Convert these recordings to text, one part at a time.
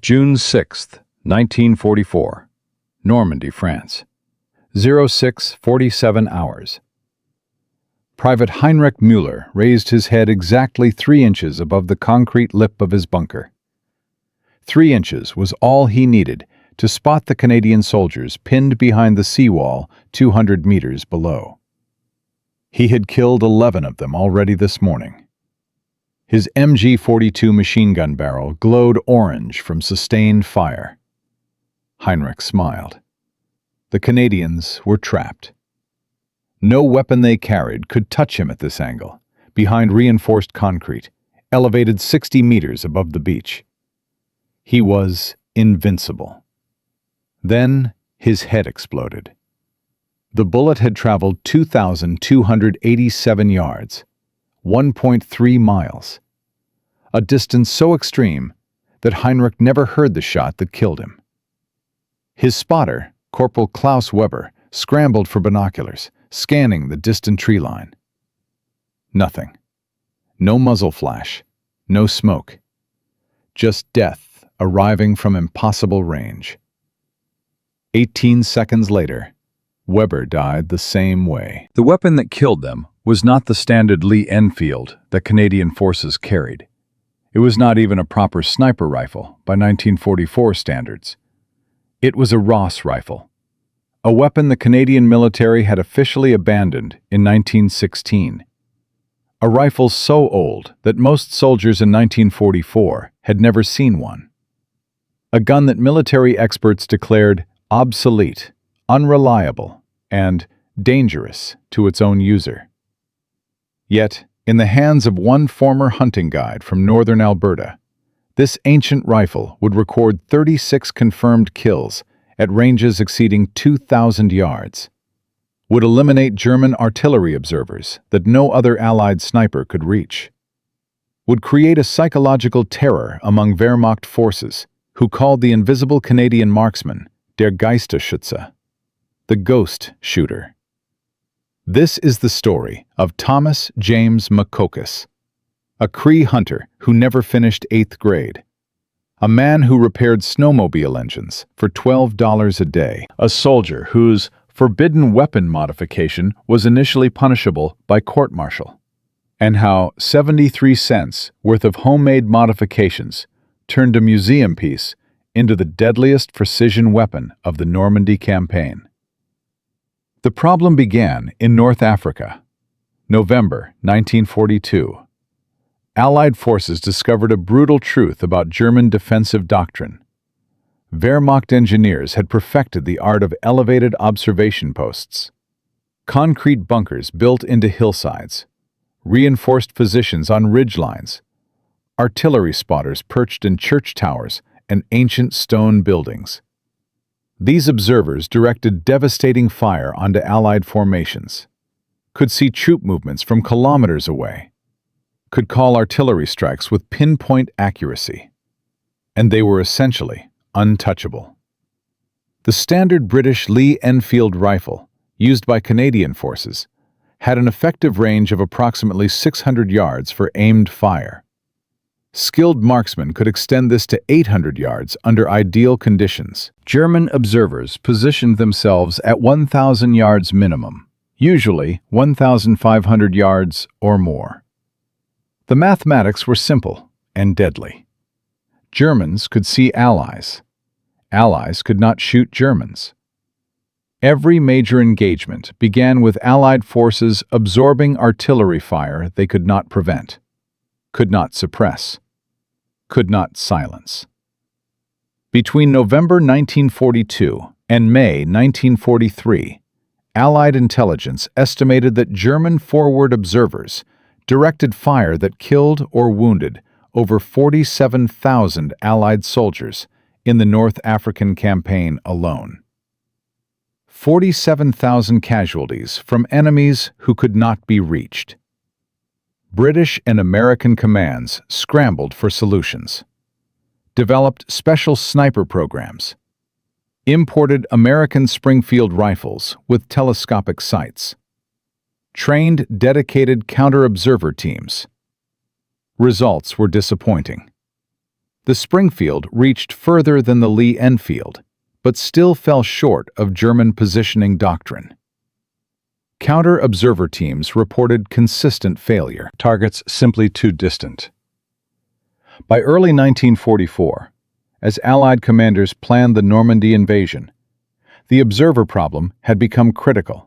June 6th, 1944. Normandy, France. 06:47 hours. Private Heinrich Müller raised his head exactly 3 inches above the concrete lip of his bunker. 3 inches was all he needed to spot the Canadian soldiers pinned behind the seawall 200 meters below. He had killed 11 of them already this morning. His MG-42 machine gun barrel glowed orange from sustained fire. Heinrich smiled. The Canadians were trapped. No weapon they carried could touch him at this angle, behind reinforced concrete, elevated 60 meters above the beach. He was invincible. Then his head exploded. The bullet had traveled 2,287 yards, 1.3 miles, a distance so extreme that Heinrich never heard the shot that killed him. His spotter, Corporal Klaus Weber, scrambled for binoculars, scanning the distant tree line. Nothing. No muzzle flash, no smoke. Just death arriving from impossible range. 18 seconds later, Weber died the same way. The weapon that killed them was not the standard Lee Enfield that Canadian forces carried. It was not even a proper sniper rifle by 1944 standards. It was a Ross rifle, a weapon the Canadian military had officially abandoned in 1916. A rifle so old that most soldiers in 1944 had never seen one. A gun that military experts declared obsolete, unreliable, and dangerous to its own user. Yet, in the hands of one former hunting guide from northern Alberta, this ancient rifle would record 36 confirmed kills at ranges exceeding 2,000 yards, would eliminate German artillery observers that no other Allied sniper could reach, would create a psychological terror among Wehrmacht forces who called the invisible Canadian marksman der Geisterschütze, the ghost shooter. This is the story of Thomas James McCocus, a Cree hunter who never finished 8th grade, a man who repaired snowmobile engines for $12 a day, a soldier whose forbidden weapon modification was initially punishable by court-martial, and how 73 cents worth of homemade modifications turned a museum piece into the deadliest precision weapon of the Normandy campaign. The problem began in North Africa. November 1942. Allied forces discovered a brutal truth about German defensive doctrine. Wehrmacht engineers had perfected the art of elevated observation posts. Concrete bunkers built into hillsides, reinforced positions on ridgelines, artillery spotters perched in church towers and ancient stone buildings. These observers directed devastating fire onto Allied formations, could see troop movements from kilometers away, could call artillery strikes with pinpoint accuracy, and they were essentially untouchable. The standard British Lee Enfield rifle, used by Canadian forces, had an effective range of approximately 600 yards for aimed fire. Skilled marksmen could extend this to 800 yards under ideal conditions. German observers positioned themselves at 1,000 yards minimum, usually 1,500 yards or more. The mathematics were simple and deadly. Germans could see Allies. Allies could not shoot Germans. Every major engagement began with Allied forces absorbing artillery fire they could not prevent, could not suppress, could not silence. Between November 1942 and May 1943, Allied intelligence estimated that German forward observers directed fire that killed or wounded over 47,000 Allied soldiers in the North African campaign alone. 47,000 casualties from enemies who could not be reached. British and American commands scrambled for solutions, developed special sniper programs, imported American Springfield rifles with telescopic sights, trained dedicated counter-observer teams. Results were disappointing. The Springfield reached further than the Lee Enfield, but still fell short of German positioning doctrine. Counter-observer teams reported consistent failure, targets simply too distant. By early 1944, as Allied commanders planned the Normandy invasion, the observer problem had become critical.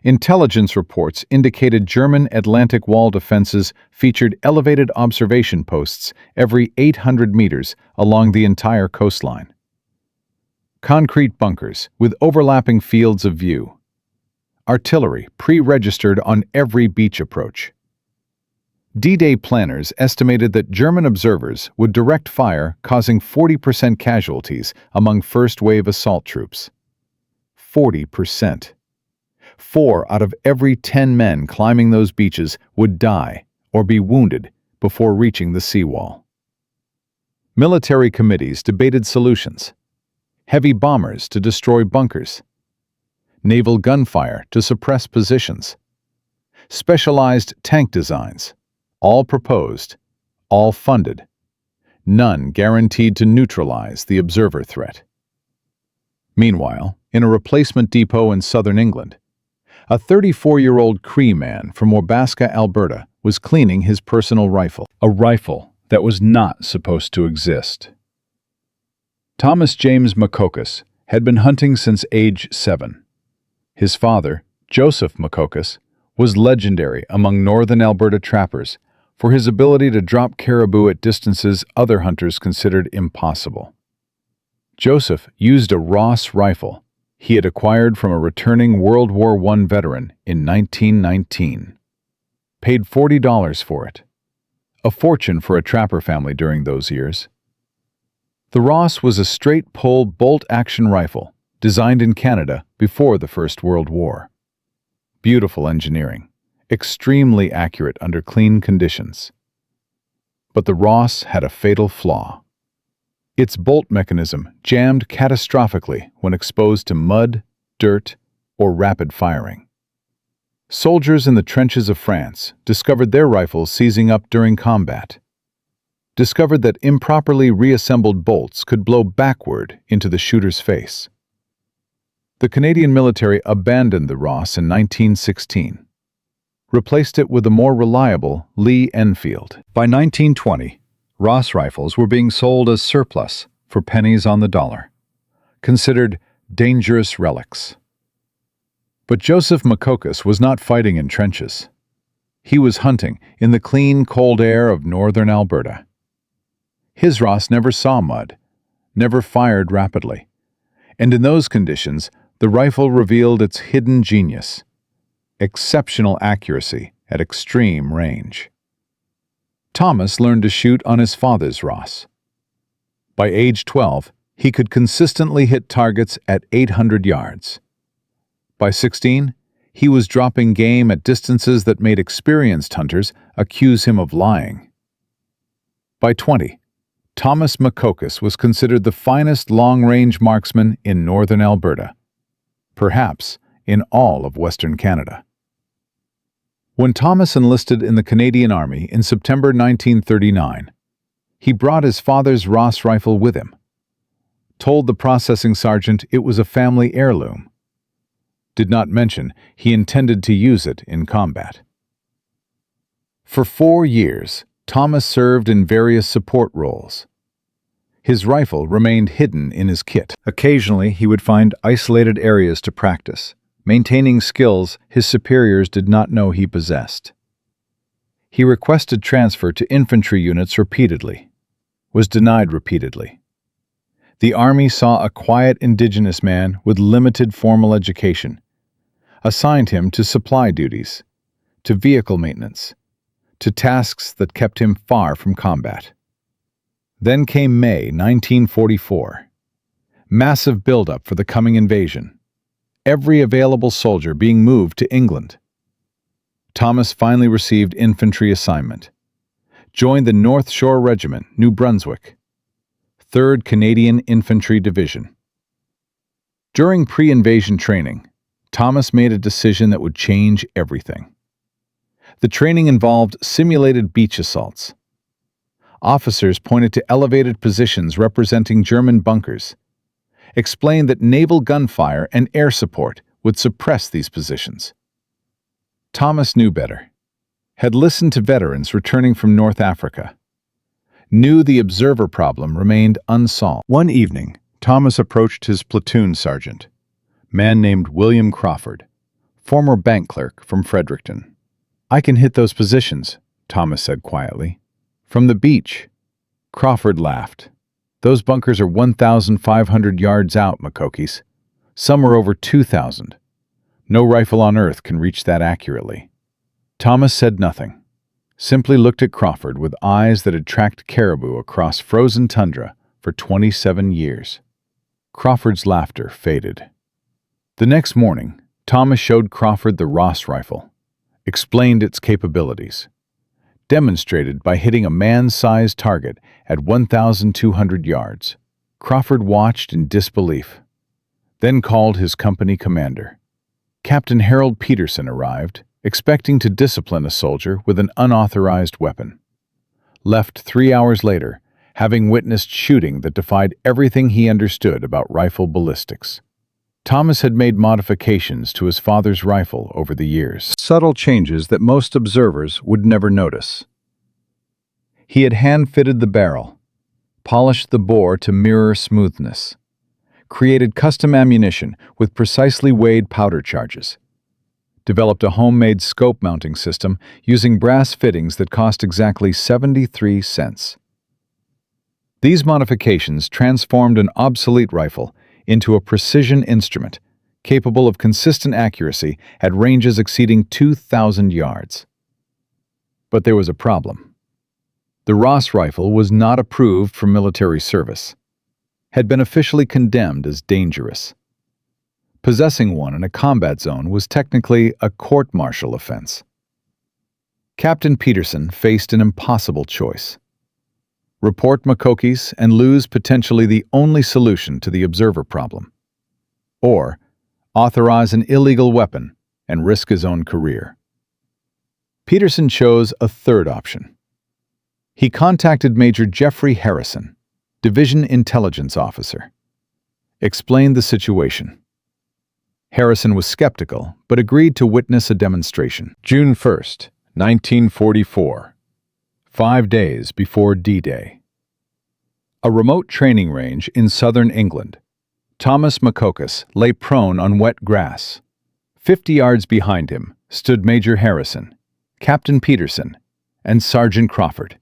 Intelligence reports indicated German Atlantic Wall defenses featured elevated observation posts every 800 meters along the entire coastline. Concrete bunkers with overlapping fields of view. Artillery pre-registered on every beach approach. D-Day planners estimated that German observers would direct fire, causing 40% casualties among first-wave assault troops. 40%. 4 out of every 10 men climbing those beaches would die or be wounded before reaching the seawall. Military committees debated solutions. Heavy bombers to destroy bunkers. Naval gunfire to suppress positions. Specialized tank designs. All proposed, all funded, none guaranteed to neutralize the observer threat. Meanwhile, in a replacement depot in southern England, a 34-year-old Cree man from Wabasca, Alberta, was cleaning his personal rifle, a rifle that was not supposed to exist. Thomas James Makokis had been hunting since age 7. His father, Joseph Makokis, was legendary among northern Alberta trappers for his ability to drop caribou at distances other hunters considered impossible. Joseph used a Ross rifle he had acquired from a returning World War I veteran in 1919. Paid $40 for it, a fortune for a trapper family during those years. The Ross was a straight-pull bolt-action rifle designed in Canada before the First World War. Beautiful engineering. Extremely accurate under clean conditions. But the Ross had a fatal flaw. Its bolt mechanism jammed catastrophically when exposed to mud, dirt, or rapid firing. Soldiers in the trenches of France discovered their rifles seizing up during combat. Discovered that improperly reassembled bolts could blow backward into the shooter's face. The Canadian military abandoned the Ross in 1916. Replaced it with a more reliable Lee Enfield. By 1920, Ross rifles were being sold as surplus for pennies on the dollar, considered dangerous relics. But Joseph Makokis was not fighting in trenches. He was hunting in the clean, cold air of northern Alberta. His Ross never saw mud, never fired rapidly, and in those conditions, the rifle revealed its hidden genius. Exceptional accuracy at extreme range. Thomas learned to shoot on his father's Ross. By age 12, he could consistently hit targets at 800 yards. By 16, he was dropping game at distances that made experienced hunters accuse him of lying. By 20, Thomas Makokis was considered the finest long-range marksman in northern Alberta, perhaps in all of Western Canada. When Thomas enlisted in the Canadian Army in September 1939, he brought his father's Ross rifle with him, told the processing sergeant it was a family heirloom, did not mention he intended to use it in combat. For 4 years, Thomas served in various support roles. His rifle remained hidden in his kit. Occasionally, he would find isolated areas to practice, maintaining skills his superiors did not know he possessed. He requested transfer to infantry units repeatedly, was denied repeatedly. The Army saw a quiet indigenous man with limited formal education, assigned him to supply duties, to vehicle maintenance, to tasks that kept him far from combat. Then came May 1944. Massive buildup for the coming invasion. Every available soldier being moved to England. Thomas finally received infantry assignment. Joined the North Shore Regiment, New Brunswick, 3rd Canadian Infantry Division. During pre-invasion training, Thomas made a decision that would change everything. The training involved simulated beach assaults. Officers pointed to elevated positions representing German bunkers, explained that naval gunfire and air support would suppress these positions. Thomas knew better, had listened to veterans returning from North Africa, knew the observer problem remained unsolved. One evening, Thomas approached his platoon sergeant, a man named William Crawford, former bank clerk from Fredericton. "I can hit those positions," Thomas said quietly. "From the beach." Crawford laughed. "Those bunkers are 1,500 yards out, Makokis. Some are over 2,000. No rifle on earth can reach that accurately." Thomas said nothing, simply looked at Crawford with eyes that had tracked caribou across frozen tundra for 27 years. Crawford's laughter faded. The next morning, Thomas showed Crawford the Ross rifle, explained its capabilities, demonstrated by hitting a man-sized target at 1,200 yards. Crawford watched in disbelief, then called his company commander. Captain Harold Peterson arrived, expecting to discipline a soldier with an unauthorized weapon. Left 3 hours later, having witnessed shooting that defied everything he understood about rifle ballistics. Thomas had made modifications to his father's rifle over the years, subtle changes that most observers would never notice. He had hand-fitted the barrel, polished the bore to mirror smoothness, created custom ammunition with precisely weighed powder charges, developed a homemade scope mounting system using brass fittings that cost exactly 73 cents. These modifications transformed an obsolete rifle into a precision instrument capable of consistent accuracy at ranges exceeding 2,000 yards. But there was a problem. The Ross rifle was not approved for military service, had been officially condemned as dangerous. Possessing one in a combat zone was technically a court-martial offense. Captain Peterson faced an impossible choice: report Makokis and lose potentially the only solution to the observer problem, or authorize an illegal weapon and risk his own career. Peterson chose a third option. He contacted Major Jeffrey Harrison, Division Intelligence Officer, explained the situation. Harrison was skeptical, but agreed to witness a demonstration. June 1st, 1944, 5 days before D-Day. A remote training range in southern England. Thomas Makokis lay prone on wet grass. 50 yards behind him stood Major Harrison, Captain Peterson, and Sergeant Crawford.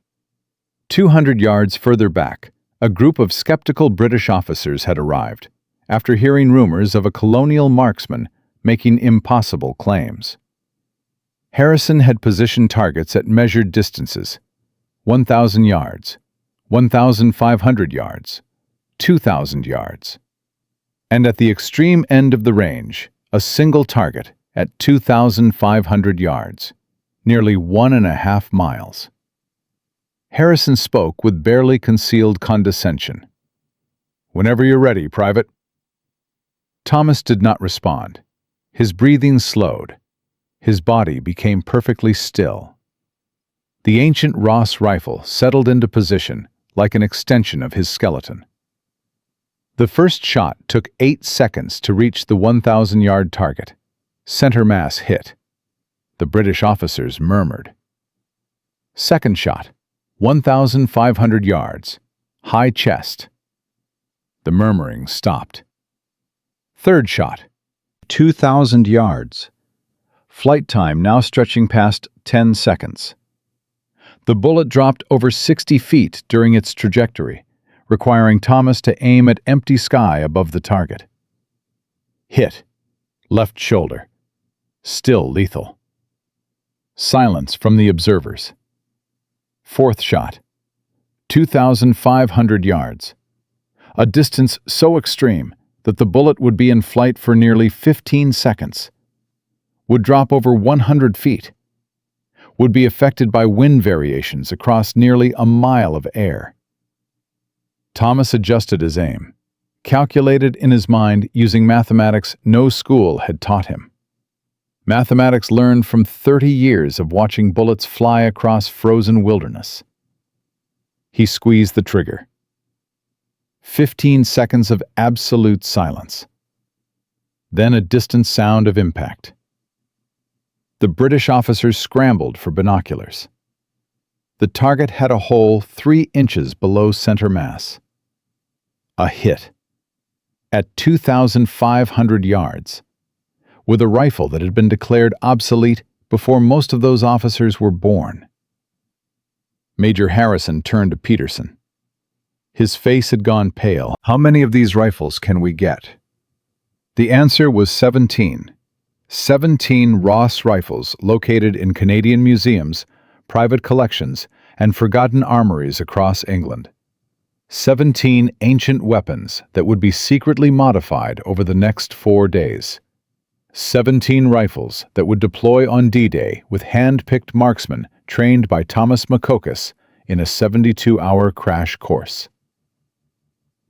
200 yards further back, a group of skeptical British officers had arrived, after hearing rumors of a colonial marksman making impossible claims. Harrison had positioned targets at measured distances: 1,000 yards, 1,500 yards, 2,000 yards. And at the extreme end of the range, a single target at 2,500 yards, nearly 1.5 miles. Harrison spoke with barely concealed condescension. "Whenever you're ready, Private." Thomas did not respond. His breathing slowed. His body became perfectly still. The ancient Ross rifle settled into position like an extension of his skeleton. The first shot took 8 seconds to reach the 1,000-yard target. Center mass hit. The British officers murmured. Second shot, 1,500 yards, high chest. The murmuring stopped. Third shot, 2,000 yards. Flight time now stretching past 10 seconds. The bullet dropped over 60 feet during its trajectory, requiring Thomas to aim at empty sky above the target. Hit. Left shoulder. Still lethal. Silence from the observers. Fourth shot. 2,500 yards. A distance so extreme that the bullet would be in flight for nearly 15 seconds, would drop over 100 feet, would be affected by wind variations across nearly a mile of air. Thomas adjusted his aim, calculated in his mind using mathematics no school had taught him. Mathematics learned from 30 years of watching bullets fly across frozen wilderness. He squeezed the trigger. 15 seconds of absolute silence. Then a distant sound of impact. The British officers scrambled for binoculars. The target had a hole 3 inches below center mass. A hit. At 2,500 yards, with a rifle that had been declared obsolete before most of those officers were born. Major Harrison turned to Peterson. His face had gone pale. "How many of these rifles can we get?" The answer was 17. 17 Ross rifles located in Canadian museums, private collections, and forgotten armories across England. 17 ancient weapons that would be secretly modified over the next 4 days. 17 rifles that would deploy on D-Day with hand-picked marksmen trained by Thomas Makokis in a 72-hour crash course.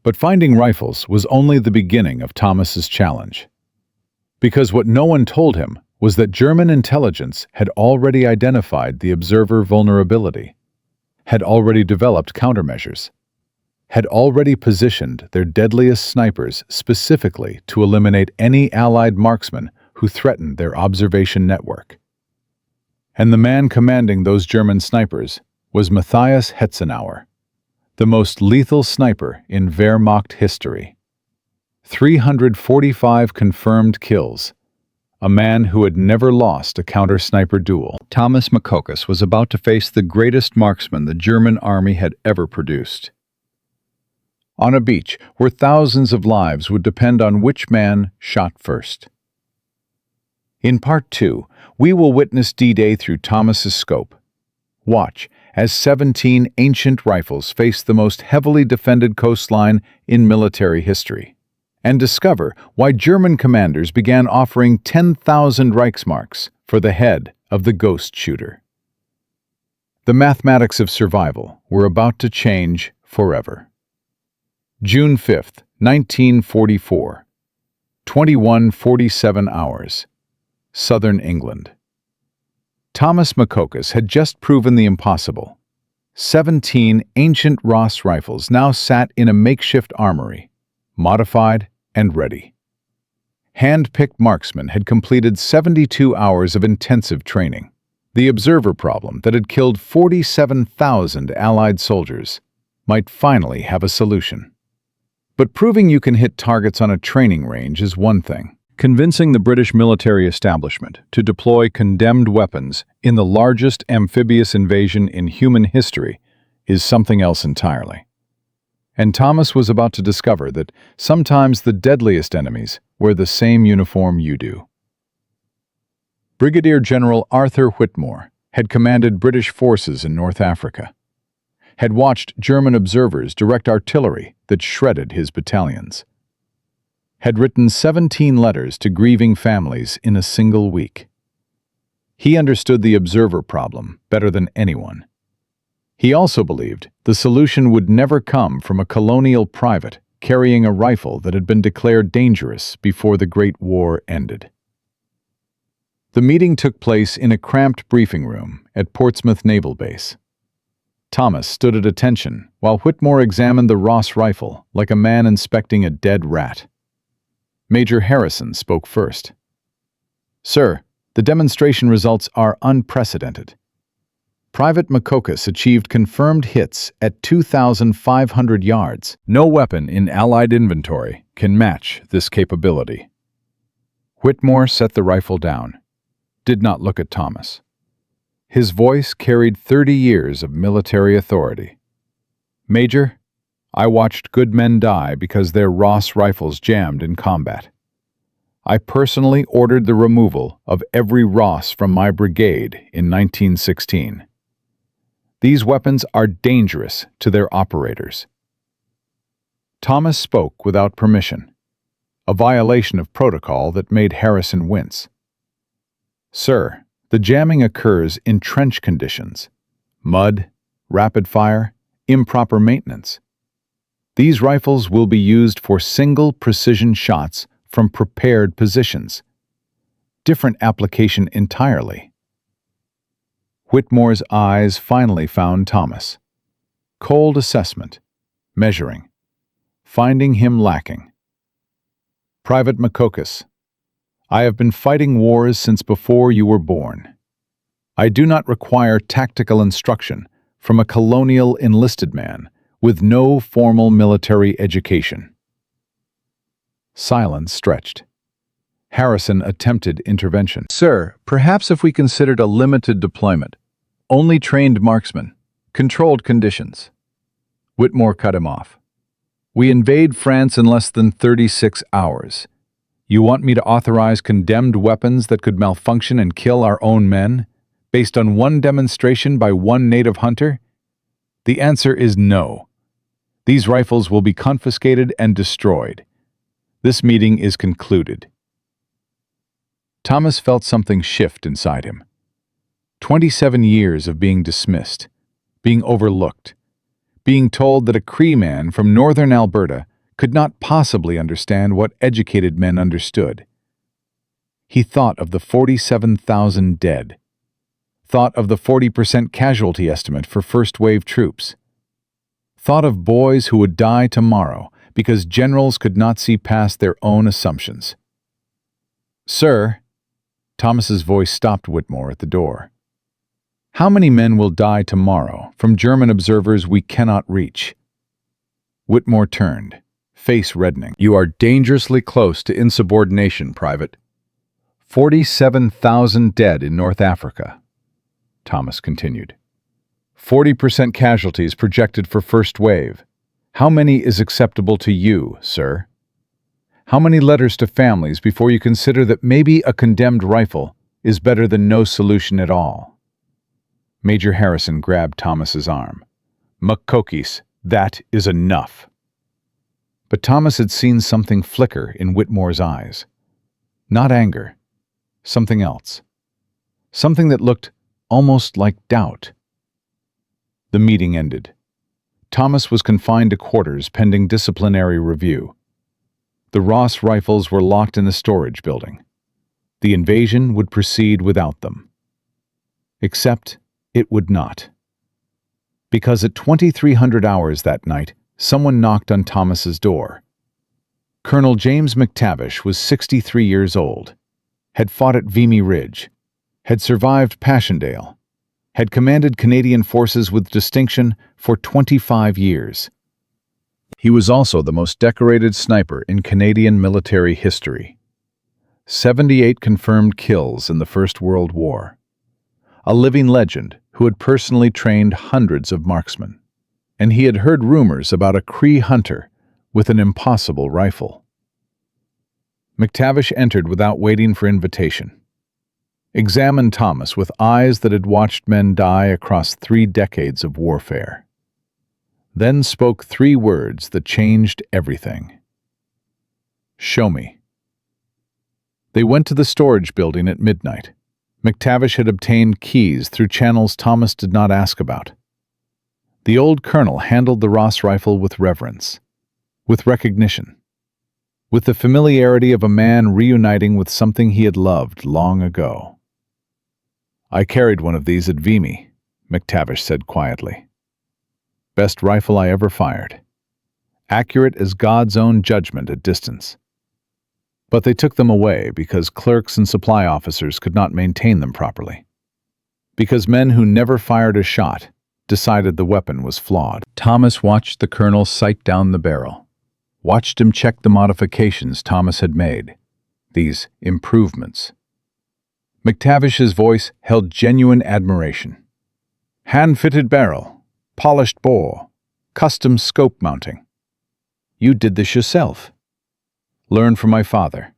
But finding rifles was only the beginning of Thomas's challenge. Because what no one told him was that German intelligence had already identified the observer vulnerability, had already developed countermeasures, had already positioned their deadliest snipers specifically to eliminate any Allied marksmen who threatened their observation network. And the man commanding those German snipers was Matthias Hetzenauer, the most lethal sniper in Wehrmacht history. 345 confirmed kills, a man who had never lost a counter-sniper duel. Thomas Makokis was about to face the greatest marksman the German army had ever produced. On a beach where thousands of lives would depend on which man shot first. In Part 2, we will witness D-Day through Thomas's scope. Watch as 17 ancient rifles face the most heavily defended coastline in military history, and discover why German commanders began offering 10,000 Reichsmarks for the head of the ghost shooter. The mathematics of survival were about to change forever. June 5th, 1944, 21:47 hours, Southern England. Thomas Makokis had just proven the impossible. 17 ancient Ross rifles now sat in a makeshift armory, modified and ready. Hand-picked marksmen had completed 72 hours of intensive training. The observer problem that had killed 47,000 Allied soldiers might finally have a solution. But proving you can hit targets on a training range is one thing. Convincing the British military establishment to deploy condemned weapons in the largest amphibious invasion in human history is something else entirely. And Thomas was about to discover that sometimes the deadliest enemies wear the same uniform you do. Brigadier General Arthur Whitmore had commanded British forces in North Africa, had watched German observers direct artillery that shredded his battalions, had written 17 letters to grieving families in a single week. He understood the observer problem better than anyone. He also believed the solution would never come from a colonial private carrying a rifle that had been declared dangerous before the Great War ended. The meeting took place in a cramped briefing room at Portsmouth Naval Base. Thomas stood at attention while Whitmore examined the Ross rifle like a man inspecting a dead rat. Major Harrison spoke first. "Sir, the demonstration results are unprecedented. Private Makokis achieved confirmed hits at 2,500 yards. No weapon in Allied inventory can match this capability." Whitmore set the rifle down, did not look at Thomas. His voice carried 30 years of military authority. "Major, I watched good men die because their Ross rifles jammed in combat. I personally ordered the removal of every Ross from my brigade in 1916. These weapons are dangerous to their operators." Thomas spoke without permission, a violation of protocol that made Harrison wince. "Sir, the jamming occurs in trench conditions, mud, rapid fire, improper maintenance. These rifles will be used for single precision shots from prepared positions. Different application entirely." Whitmore's eyes finally found Thomas. Cold assessment. Measuring. Finding him lacking. Private Makokis, I have been fighting wars since before you were born. I do not require tactical instruction from a colonial enlisted man with no formal military education. Silence stretched. Harrison attempted intervention. Sir, perhaps if we considered a limited deployment, only trained marksmen, controlled conditions. Whitmore cut him off. We invade France in less than 36 hours. You want me to authorize condemned weapons that could malfunction and kill our own men, based on one demonstration by one native hunter? The answer is no. These rifles will be confiscated and destroyed. This meeting is concluded. Thomas felt something shift inside him. 27 years of being dismissed, being overlooked, being told that a Cree man from northern Alberta could not possibly understand what educated men understood. He thought of the 47,000 dead, thought of the 40% casualty estimate for first-wave troops, thought of boys who would die tomorrow because generals could not see past their own assumptions. Sir, Thomas's voice stopped Whitmore at the door. How many men will die tomorrow from German observers we cannot reach? Whitmore turned, face reddening. You are dangerously close to insubordination, Private. 47,000 dead in North Africa, Thomas continued. 40% casualties projected for first wave. How many is acceptable to you, sir? How many letters to families before you consider that maybe a condemned rifle is better than no solution at all? Major Harrison grabbed Thomas's arm. Makokis, that is enough. But Thomas had seen something flicker in Whitmore's eyes. Not anger. Something else. Something that looked almost like doubt. The meeting ended. Thomas was confined to quarters pending disciplinary review. The Ross rifles were locked in the storage building. The invasion would proceed without them. Except it would not. Because at 2300 hours that night, someone knocked on Thomas's door. Colonel James McTavish was 63 years old, had fought at Vimy Ridge, had survived Passchendaele, had commanded Canadian forces with distinction for 25 years. He was also the most decorated sniper in Canadian military history. 78 confirmed kills in the First World War. A living legend who had personally trained hundreds of marksmen. And he had heard rumors about a Cree hunter with an impossible rifle. McTavish entered without waiting for invitation. Examined Thomas with eyes that had watched men die across 3 decades of warfare. Then spoke 3 words that changed everything. Show me. They went to the storage building at midnight. McTavish had obtained keys through channels Thomas did not ask about. The old colonel handled the Ross rifle with reverence, with recognition, with the familiarity of a man reuniting with something he had loved long ago. I carried one of these at Vimy, McTavish said quietly. Best rifle I ever fired. Accurate as God's own judgment at distance. But they took them away because clerks and supply officers could not maintain them properly. Because men who never fired a shot decided the weapon was flawed. Thomas watched the colonel sight down the barrel, watched him check the modifications Thomas had made, these improvements. McTavish's voice held genuine admiration. Hand-fitted barrel, polished bore, custom scope mounting. You did this yourself. Learn from my father.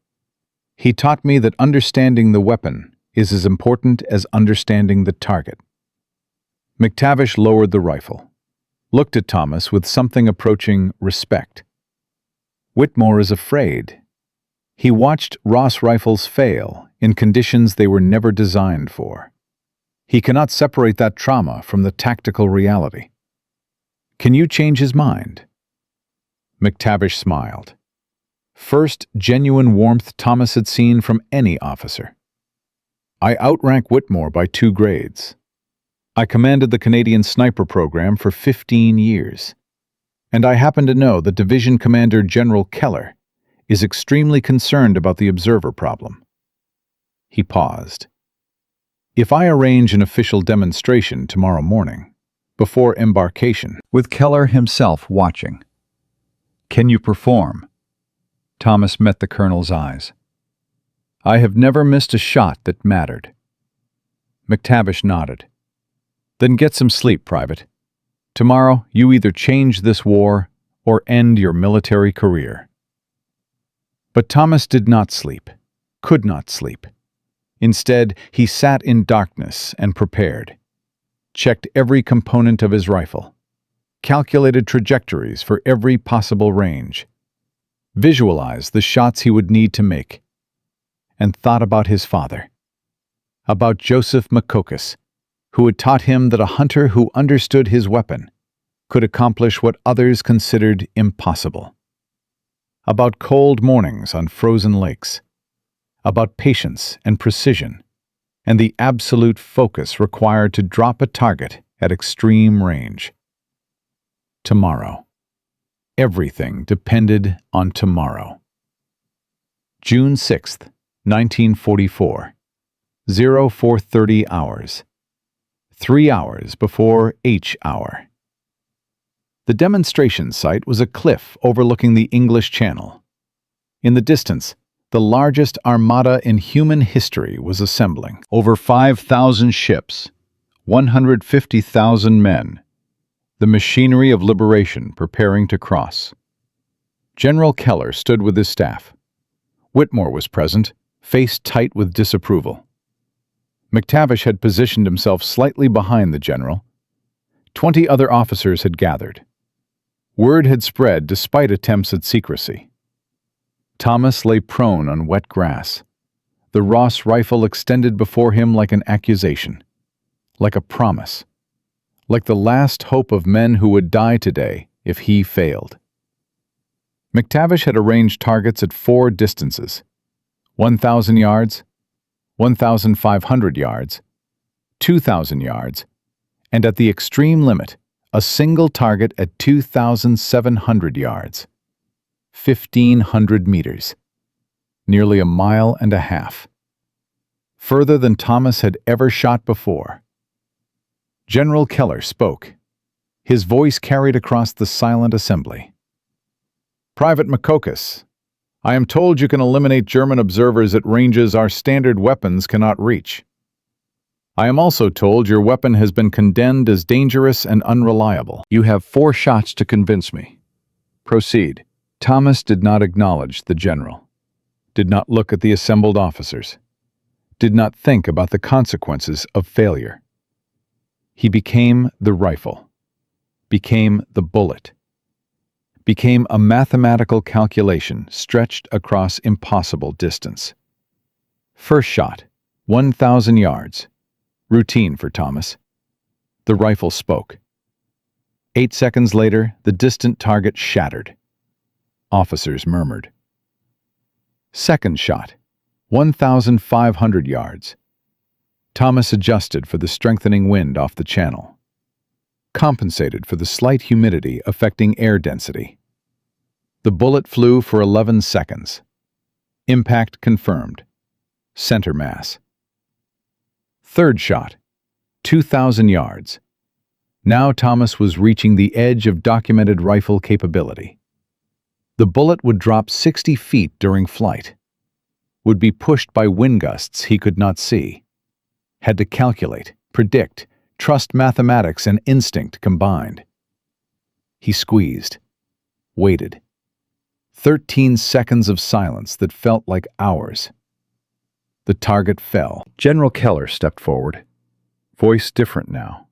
He taught me that understanding the weapon is as important as understanding the target. McTavish lowered the rifle, looked at Thomas with something approaching respect. Whitmore is afraid. He watched Ross rifles fail in conditions they were never designed for. He cannot separate that trauma from the tactical reality. Can you change his mind? McTavish smiled. First genuine warmth Thomas had seen from any officer. I outrank Whitmore by 2 grades. I commanded the Canadian sniper program for 15 years, and I happen to know that Division Commander General Keller is extremely concerned about the observer problem. He paused. If I arrange an official demonstration tomorrow morning, before embarkation, with Keller himself watching, can you perform? Thomas met the colonel's eyes. I have never missed a shot that mattered. McTavish nodded. Then get some sleep, Private. Tomorrow, you either change this war or end your military career. But Thomas did not sleep, could not sleep. Instead, he sat in darkness and prepared, checked every component of his rifle, calculated trajectories for every possible range, visualized the shots he would need to make, and thought about his father, about Joseph Makokis, who had taught him that a hunter who understood his weapon could accomplish what others considered impossible, about cold mornings on frozen lakes, about patience and precision, and the absolute focus required to drop a target at extreme range. Tomorrow. Everything depended on tomorrow. June 6th, 1944. 0430 hours. 3 hours before H hour. The demonstration site was a cliff overlooking the English Channel. In the distance, the largest armada in human history was assembling. Over 5,000 ships, 150,000 men, the machinery of liberation preparing to cross. General Keller stood with his staff. Whitmore was present, face tight with disapproval. McTavish had positioned himself slightly behind the general. 20 other officers had gathered. Word had spread despite attempts at secrecy. Thomas lay prone on wet grass, the Ross rifle extended before him like an accusation, like a promise, like the last hope of men who would die today if he failed. McTavish had arranged targets at 4 distances: 1,000 yards, 1,500 yards, 2,000 yards, and at the extreme limit, a single target at 2,700 yards. 1,500 meters, nearly a mile and a half, further than Thomas had ever shot before. General Keller spoke. His voice carried across the silent assembly. Private Makokis, I am told you can eliminate German observers at ranges our standard weapons cannot reach. I am also told your weapon has been condemned as dangerous and unreliable. You have 4 shots to convince me. Proceed. Thomas did not acknowledge the general, did not look at the assembled officers, did not think about the consequences of failure. He became the rifle, became the bullet, became a mathematical calculation stretched across impossible distance. First shot, 1,000 yards. Routine for Thomas. The rifle spoke. 8 seconds later, the distant target shattered. Officers murmured. Second shot, 1,500 yards. Thomas adjusted for the strengthening wind off the channel, compensated for the slight humidity affecting air density. The bullet flew for 11 seconds. Impact confirmed. Center mass. Third shot, 2,000 yards. Now Thomas was reaching the edge of documented rifle capability. The bullet would drop 60 feet during flight, would be pushed by wind gusts he could not see. Had to calculate, predict, trust mathematics and instinct combined. He squeezed, waited. 13 seconds of silence that felt like hours. The target fell. General Keller stepped forward, voice different now,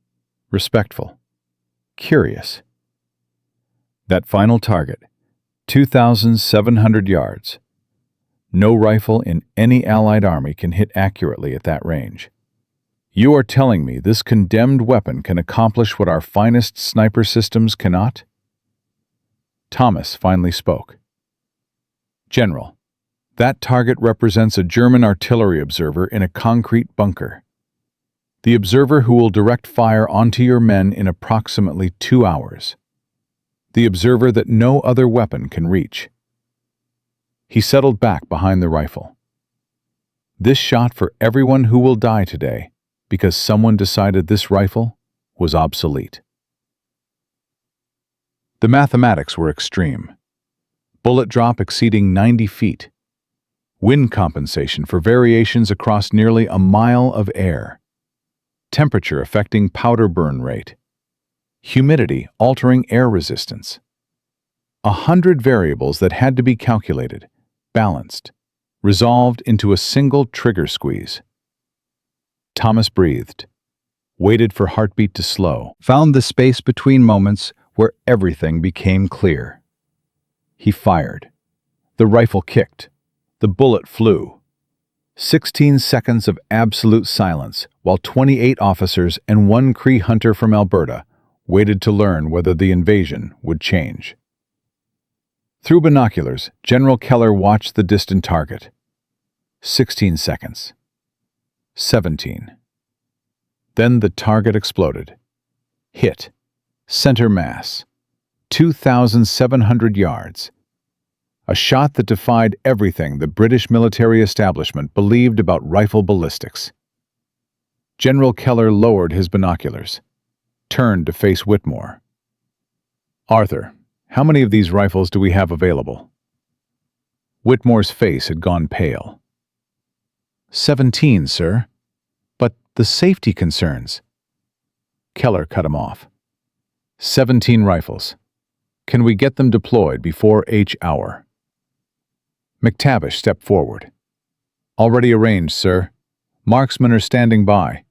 respectful, curious. That final target, 2,700 yards. No rifle in any Allied army can hit accurately at that range. You are telling me this condemned weapon can accomplish what our finest sniper systems cannot? Thomas finally spoke. General, that target represents a German artillery observer in a concrete bunker. The observer who will direct fire onto your men in approximately 2 hours. The observer that no other weapon can reach. He settled back behind the rifle. This shot for everyone who will die today because someone decided this rifle was obsolete. The mathematics were extreme. Bullet drop exceeding 90 feet. Wind compensation for variations across nearly a mile of air. Temperature affecting powder burn rate. Humidity altering air resistance. 100 variables that had to be calculated, balanced, resolved into a single trigger squeeze. Thomas breathed, waited for heartbeat to slow, found the space between moments where everything became clear. He fired. The rifle kicked. The bullet flew. 16 seconds of absolute silence while 28 officers and one Cree hunter from Alberta waited to learn whether the invasion would change. Through binoculars, General Keller watched the distant target. 16 seconds. 17. Then the target exploded. Hit. Center mass. 2,700 yards. A shot that defied everything the British military establishment believed about rifle ballistics. General Keller lowered his binoculars, turned to face Whitmore. "Arthur, how many of these rifles do we have available?" Whitmore's face had gone pale. 17, sir. But the safety concerns." Keller cut him off. 17 rifles. Can we get them deployed before H hour? McTavish stepped forward. "Already arranged, sir. Marksmen are standing by.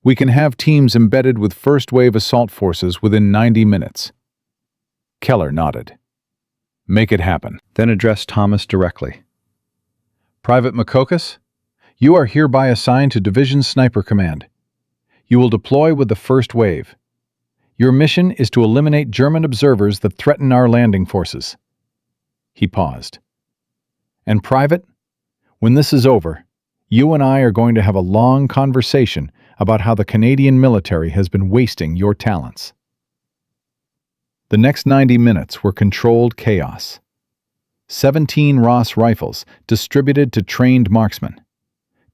We can have teams embedded with first-wave assault forces within 90 minutes. Keller nodded. "Make it happen," then addressed Thomas directly. "Private Makokis, you are hereby assigned to Division Sniper Command. You will deploy with the first wave. Your mission is to eliminate German observers that threaten our landing forces." He paused. "And Private, when this is over, you and I are going to have a long conversation about how the Canadian military has been wasting your talents." The next 90 minutes were controlled chaos. 17 Ross rifles distributed to trained marksmen.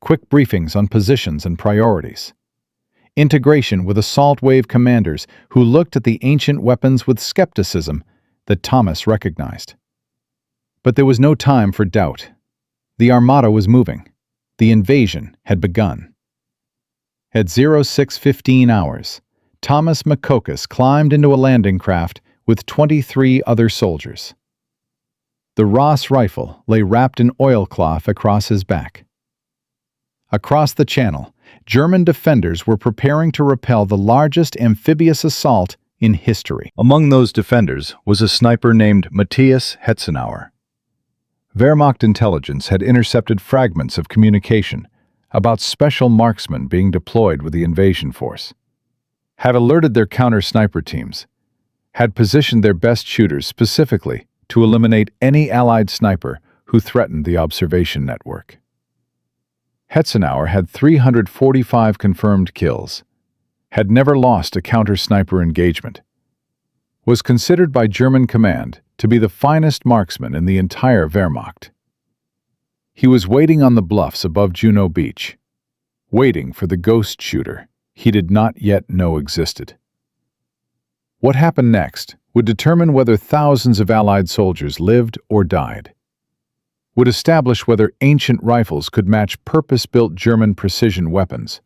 Quick briefings on positions and priorities. Integration with assault wave commanders who looked at the ancient weapons with skepticism that Thomas recognized. But there was no time for doubt. The Armada was moving. The invasion had begun. At 06:15 hours, Thomas Makokis climbed into a landing craft with 23 other soldiers. The Ross rifle lay wrapped in oilcloth across his back. Across the channel, German defenders were preparing to repel the largest amphibious assault in history. Among those defenders was a sniper named Matthias Hetzenauer. Wehrmacht intelligence had intercepted fragments of communication about special marksmen being deployed with the invasion force, had alerted their counter-sniper teams, had positioned their best shooters specifically to eliminate any Allied sniper who threatened the observation network. Hetzenauer had 345 confirmed kills, had never lost a counter-sniper engagement, was considered by German command to be the finest marksman in the entire Wehrmacht. He was waiting on the bluffs above Juno Beach, waiting for the ghost shooter he did not yet know existed. What happened next would determine whether thousands of Allied soldiers lived or died, would establish whether ancient rifles could match purpose-built German precision weapons,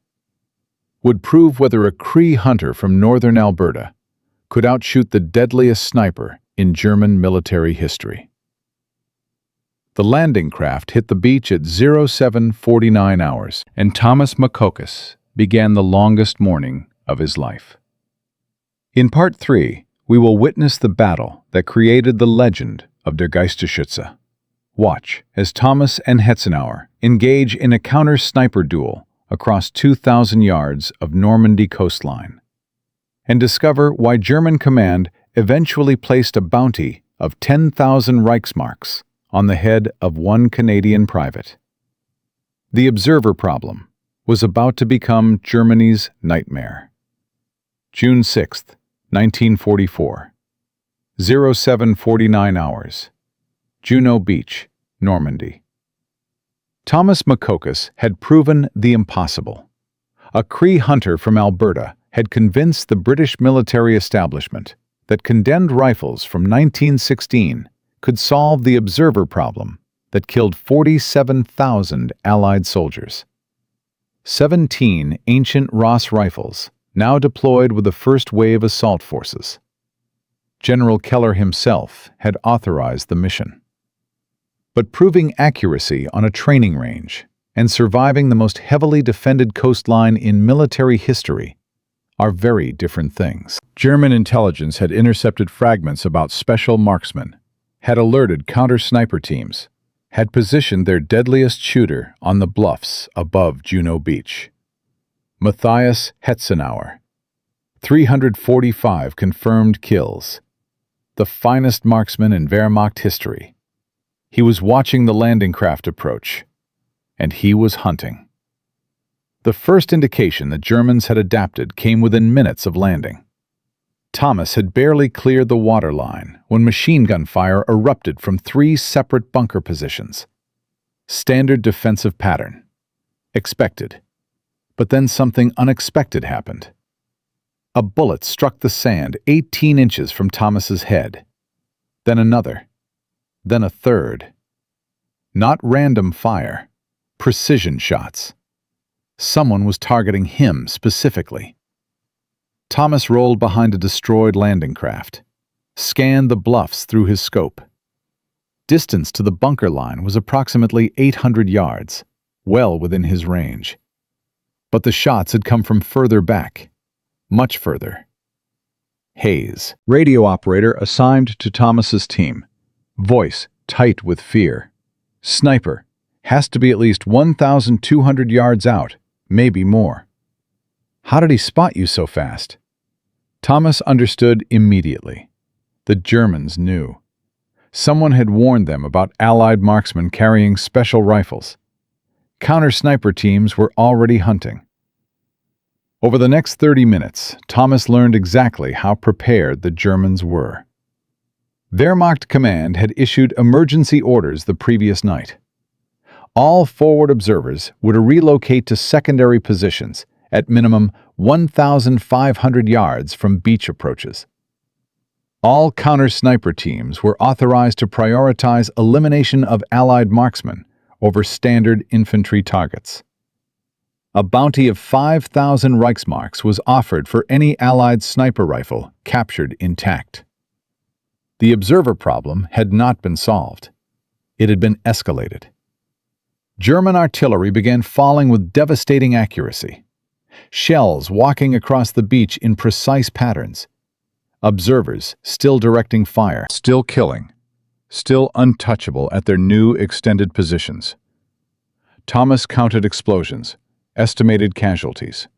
would prove whether a Cree hunter from northern Alberta could outshoot the deadliest sniper in German military history. The landing craft hit the beach at 07:49 hours, and Thomas Makokis began the longest morning of his life. In Part 3, we will witness the battle that created the legend of Der Geisterschütze. Watch as Thomas and Hetzenauer engage in a counter-sniper duel across 2,000 yards of Normandy coastline, and discover why German command eventually placed a bounty of 10,000 Reichsmarks on the head of one Canadian private. The observer problem, was about to become Germany's nightmare. June 6, 1944. 07:49 hours. Juno Beach, Normandy. Thomas McCocus had proven the impossible. A Cree hunter from Alberta had convinced the British military establishment that condemned rifles from 1916 could solve the observer problem that killed 47,000 Allied soldiers. 17 ancient Ross rifles, now deployed with the first wave assault forces. General Keller himself had authorized the mission. But proving accuracy on a training range and surviving the most heavily defended coastline in military history are very different things. German intelligence had intercepted fragments about special marksmen, had alerted counter-sniper teams, had positioned their deadliest shooter on the bluffs above Juno Beach. Matthias Hetzenauer. 345 confirmed kills. The finest marksman in Wehrmacht history. He was watching the landing craft approach, and he was hunting. The first indication the Germans had adapted came within minutes of landing. Thomas had barely cleared the waterline when machine gun fire erupted from 3 separate bunker positions. Standard defensive pattern. Expected. But then something unexpected happened. A bullet struck the sand 18 inches from Thomas's head. Then another. Then a third. Not random fire. Precision shots. Someone was targeting him specifically. Thomas rolled behind a destroyed landing craft, scanned the bluffs through his scope. Distance to the bunker line was approximately 800 yards, well within his range. But the shots had come from further back, much further. Hayes, radio operator assigned to Thomas's team. Voice tight with fear. Sniper, has to be at least 1,200 yards out, maybe more. How did he spot you so fast? Thomas understood immediately. The Germans knew. Someone had warned them about Allied marksmen carrying special rifles. Counter-sniper teams were already hunting. Over the next 30 minutes, Thomas learned exactly how prepared the Germans were. Wehrmacht Command had issued emergency orders the previous night. All forward observers were to relocate to secondary positions at minimum 1,500 yards from beach approaches. All counter-sniper teams were authorized to prioritize elimination of Allied marksmen over standard infantry targets. A bounty of 5,000 Reichsmarks was offered for any Allied sniper rifle captured intact. The observer problem had not been solved. It had been escalated. German artillery began falling with devastating accuracy. Shells walking across the beach in precise patterns. Observers still directing fire, still killing, still untouchable at their new extended positions. Thomas counted explosions, estimated casualties.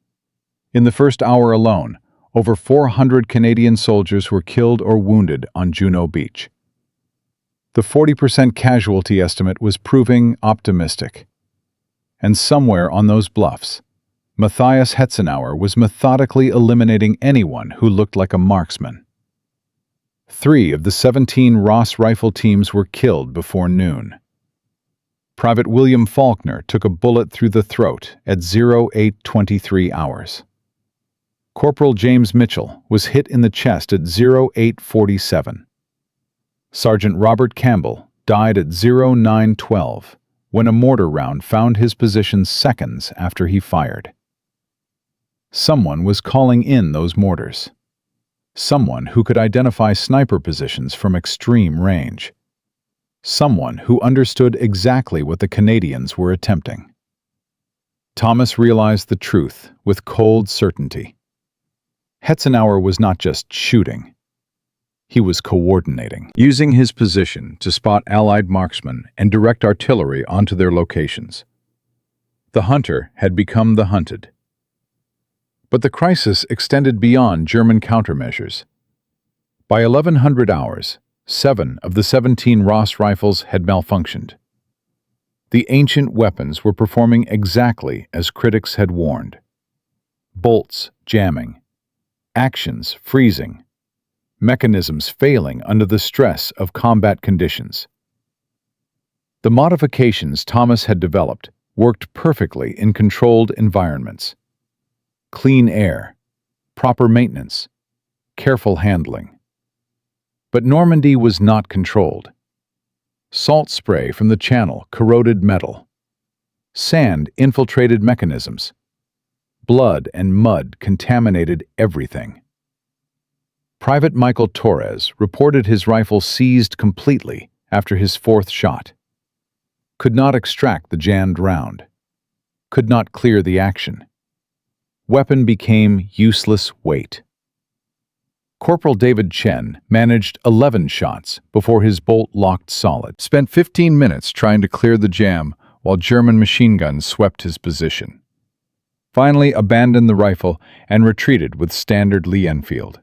In the first hour alone, over 400 Canadian soldiers were killed or wounded on Juno Beach. The 40% casualty estimate was proving optimistic. And somewhere on those bluffs, Matthias Hetzenauer was methodically eliminating anyone who looked like a marksman. 3 of the 17 Ross rifle teams were killed before noon. Private William Faulkner took a bullet through the throat at 08:23 hours. Corporal James Mitchell was hit in the chest at 08:47. Sergeant Robert Campbell died at 09:12 when a mortar round found his position seconds after he fired. Someone was calling in those mortars. Someone who could identify sniper positions from extreme range. Someone who understood exactly what the Canadians were attempting. Thomas realized the truth with cold certainty. Hetzenauer was not just shooting. He was coordinating, using his position to spot Allied marksmen and direct artillery onto their locations. The hunter had become the hunted. But the crisis extended beyond German countermeasures. By 1100 hours, 7 of the 17 Ross rifles had malfunctioned. The ancient weapons were performing exactly as critics had warned. Bolts jamming, actions freezing, mechanisms failing under the stress of combat conditions. The modifications Thomas had developed worked perfectly in controlled environments. Clean air, proper maintenance, careful handling. But Normandy was not controlled. Salt spray from the Channel corroded metal. Sand infiltrated mechanisms. Blood and mud contaminated everything. Private Michael Torres reported his rifle seized completely after his fourth shot. Could not extract the jammed round. Could not clear the action. Weapon became useless weight. Corporal David Chen managed 11 shots before his bolt locked solid. Spent 15 minutes trying to clear the jam while German machine guns swept his position. Finally abandoned the rifle and retreated with standard Lee Enfield.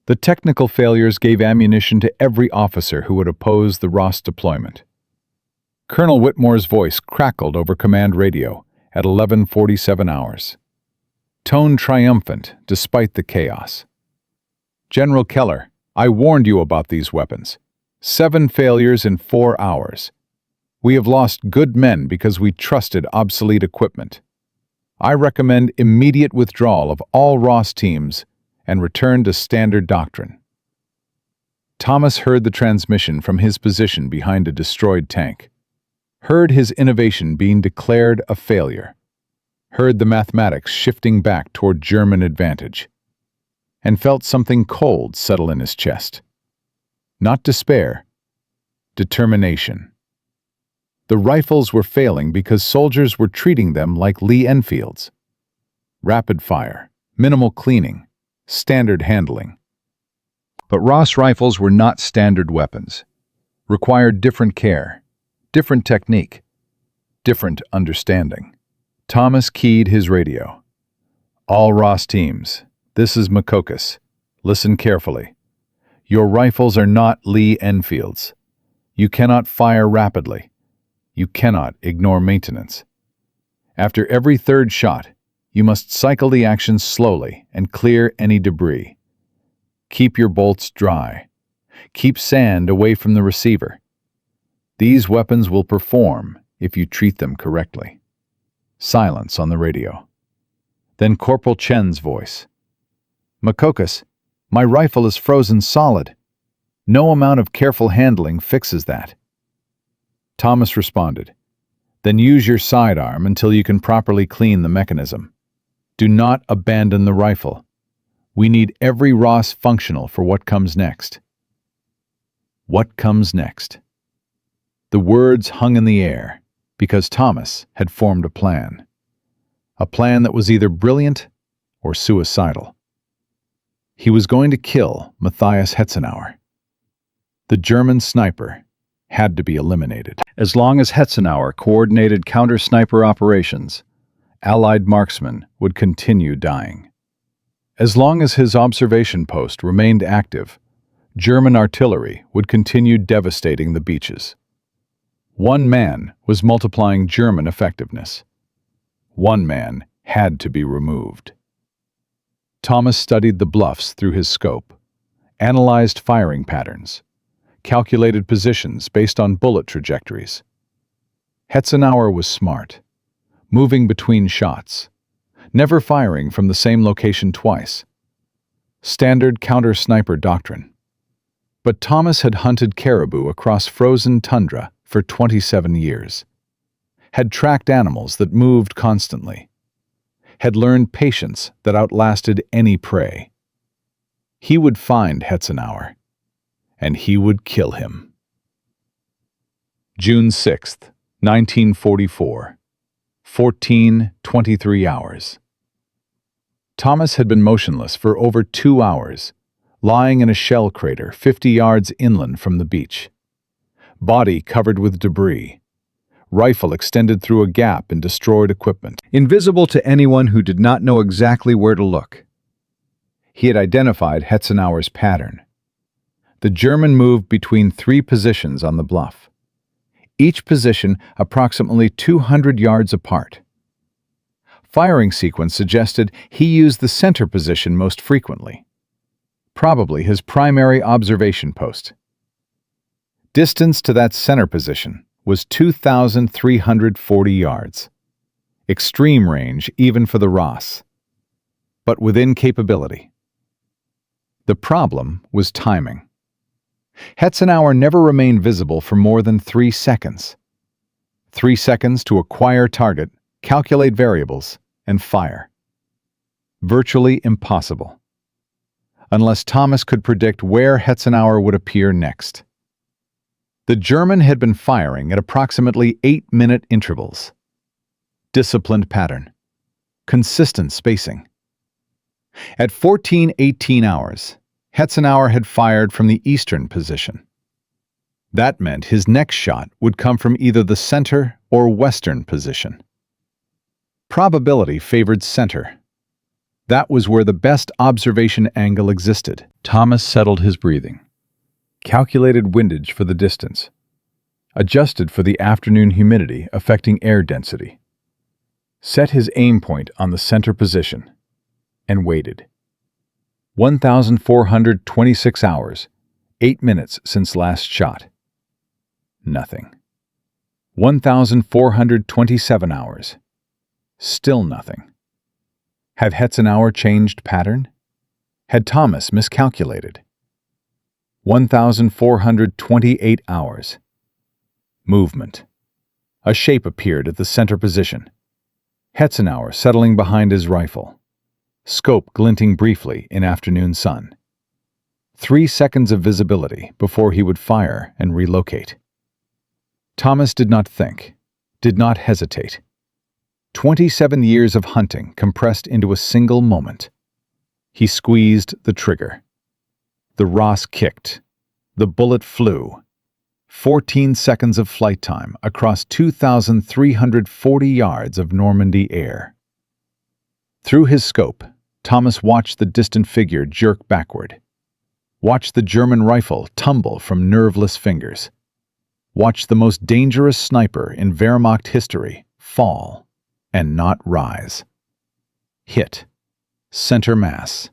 The technical failures gave ammunition to every officer who would oppose the Ross deployment. Colonel Whitmore's voice crackled over command radio at 11:47 hours. Tone triumphant despite the chaos. General Keller, I warned you about these weapons. 7 failures in 4 hours. We have lost good men because we trusted obsolete equipment. I recommend immediate withdrawal of all Ross teams and return to standard doctrine. Thomas heard the transmission from his position behind a destroyed tank. Heard his innovation being declared a failure. Heard the mathematics shifting back toward German advantage. And felt something cold settle in his chest. Not despair, determination. The rifles were failing because soldiers were treating them like Lee Enfields. Rapid fire, minimal cleaning, standard handling. But Ross rifles were not standard weapons. Required different care, different technique, different understanding. Thomas keyed his radio. All Ross teams, this is Makokis. Listen carefully. Your rifles are not Lee Enfields. You cannot fire rapidly. You cannot ignore maintenance. After every third shot, you must cycle the action slowly and clear any debris. Keep your bolts dry. Keep sand away from the receiver. These weapons will perform if you treat them correctly. Silence on the radio. Then Corporal Chen's voice. Makokis, my rifle is frozen solid. No amount of careful handling fixes that. Thomas responded, then use your sidearm until you can properly clean the mechanism. Do not abandon the rifle. We need every Ross functional for what comes next. What comes next? The words hung in the air because Thomas had formed a plan. A plan that was either brilliant or suicidal. He was going to kill Matthias Hetzenauer. The German sniper had to be eliminated. As long as Hetzenauer coordinated counter-sniper operations, Allied marksmen would continue dying. As long as his observation post remained active, German artillery would continue devastating the beaches. One man was multiplying German effectiveness. One man had to be removed. Thomas studied the bluffs through his scope, analyzed firing patterns, calculated positions based on bullet trajectories. Hetzenauer was smart, moving between shots, never firing from the same location twice. Standard counter-sniper doctrine. But Thomas had hunted caribou across frozen tundra for 27 years, had tracked animals that moved constantly, had learned patience that outlasted any prey. He would find Hetzenauer, and he would kill him. June 6th, 1944, 14:23 hours. Thomas had been motionless for over 2 hours, lying in a shell crater 50 yards inland from the beach. Body covered with debris. Rifle extended through a gap in destroyed equipment, invisible to anyone who did not know exactly where to look. He had identified Hetzenauer's pattern. The German moved between 3 positions on the bluff. each position approximately 200 yards apart. Firing sequence suggested he used the center position most frequently, probably his primary observation post. Distance to that center position was 2,340 yards. Extreme range even for the Ross, but within capability. The problem was timing. Hetzenauer never remained visible for more than 3 seconds. 3 seconds to acquire target, calculate variables, and fire. Virtually impossible. Unless Thomas could predict where Hetzenauer would appear next. The German had been firing at approximately 8-minute intervals. Disciplined pattern. Consistent spacing. At 14:18 hours, Hetzenauer had fired from the eastern position. That meant his next shot would come from either the center or western position. Probability favored center. That was where the best observation angle existed. Thomas settled his breathing, calculated windage for the distance, adjusted for the afternoon humidity affecting air density, set his aim point on the center position, and waited. 1,426 hours, 8 minutes since last shot. Nothing. 1,427 hours. Still nothing. Had Hetzenauer changed pattern? Had Thomas miscalculated? 1,428 hours. Movement. A shape appeared at the center position. Hetzenauer settling behind his rifle. Scope glinting briefly in afternoon sun. 3 seconds of visibility before he would fire and relocate. Thomas did not think, did not hesitate. 27 years of hunting compressed into a single moment. He squeezed the trigger. The Ross kicked. The bullet flew. 14 seconds of flight time across 2,340 yards of Normandy air. Through his scope, Thomas watched the distant figure jerk backward. Watched the German rifle tumble from nerveless fingers. Watched the most dangerous sniper in Wehrmacht history fall and not rise. Hit. Center mass.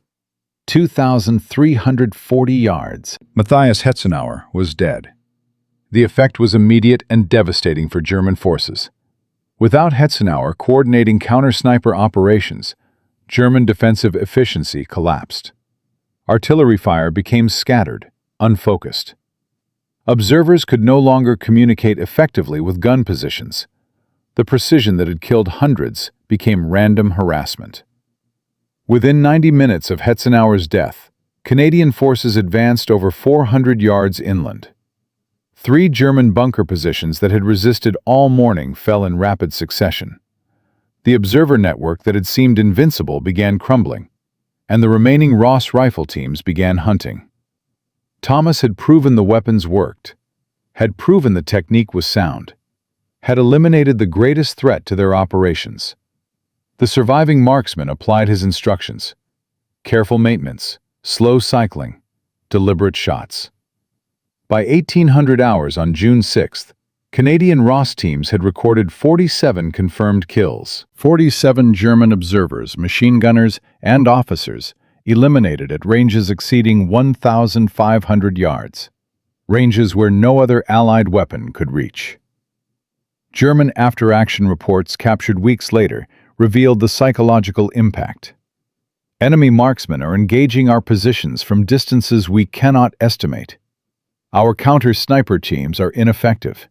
2,340 yards. Matthias Hetzenauer was dead. The effect was immediate and devastating for German forces. Without Hetzenauer coordinating counter-sniper operations, German defensive efficiency collapsed. Artillery fire became scattered, unfocused. Observers could no longer communicate effectively with gun positions. The precision that had killed hundreds became random harassment. Within 90 minutes of Hetzenauer's death, Canadian forces advanced over 400 yards inland. 3 German bunker positions that had resisted all morning fell in rapid succession. The observer network that had seemed invincible began crumbling, and the remaining Ross rifle teams began hunting. Thomas had proven the weapons worked, had proven the technique was sound, had eliminated the greatest threat to their operations. The surviving marksman applied his instructions: careful maintenance, slow cycling, deliberate shots. By 1800 hours on June 6th, Canadian Ross teams had recorded 47 confirmed kills. 47 German observers, machine gunners, and officers eliminated at ranges exceeding 1,500 yards, ranges where no other Allied weapon could reach. German after-action reports captured weeks later revealed the psychological impact. Enemy marksmen are engaging our positions from distances we cannot estimate. Our counter-sniper teams are ineffective.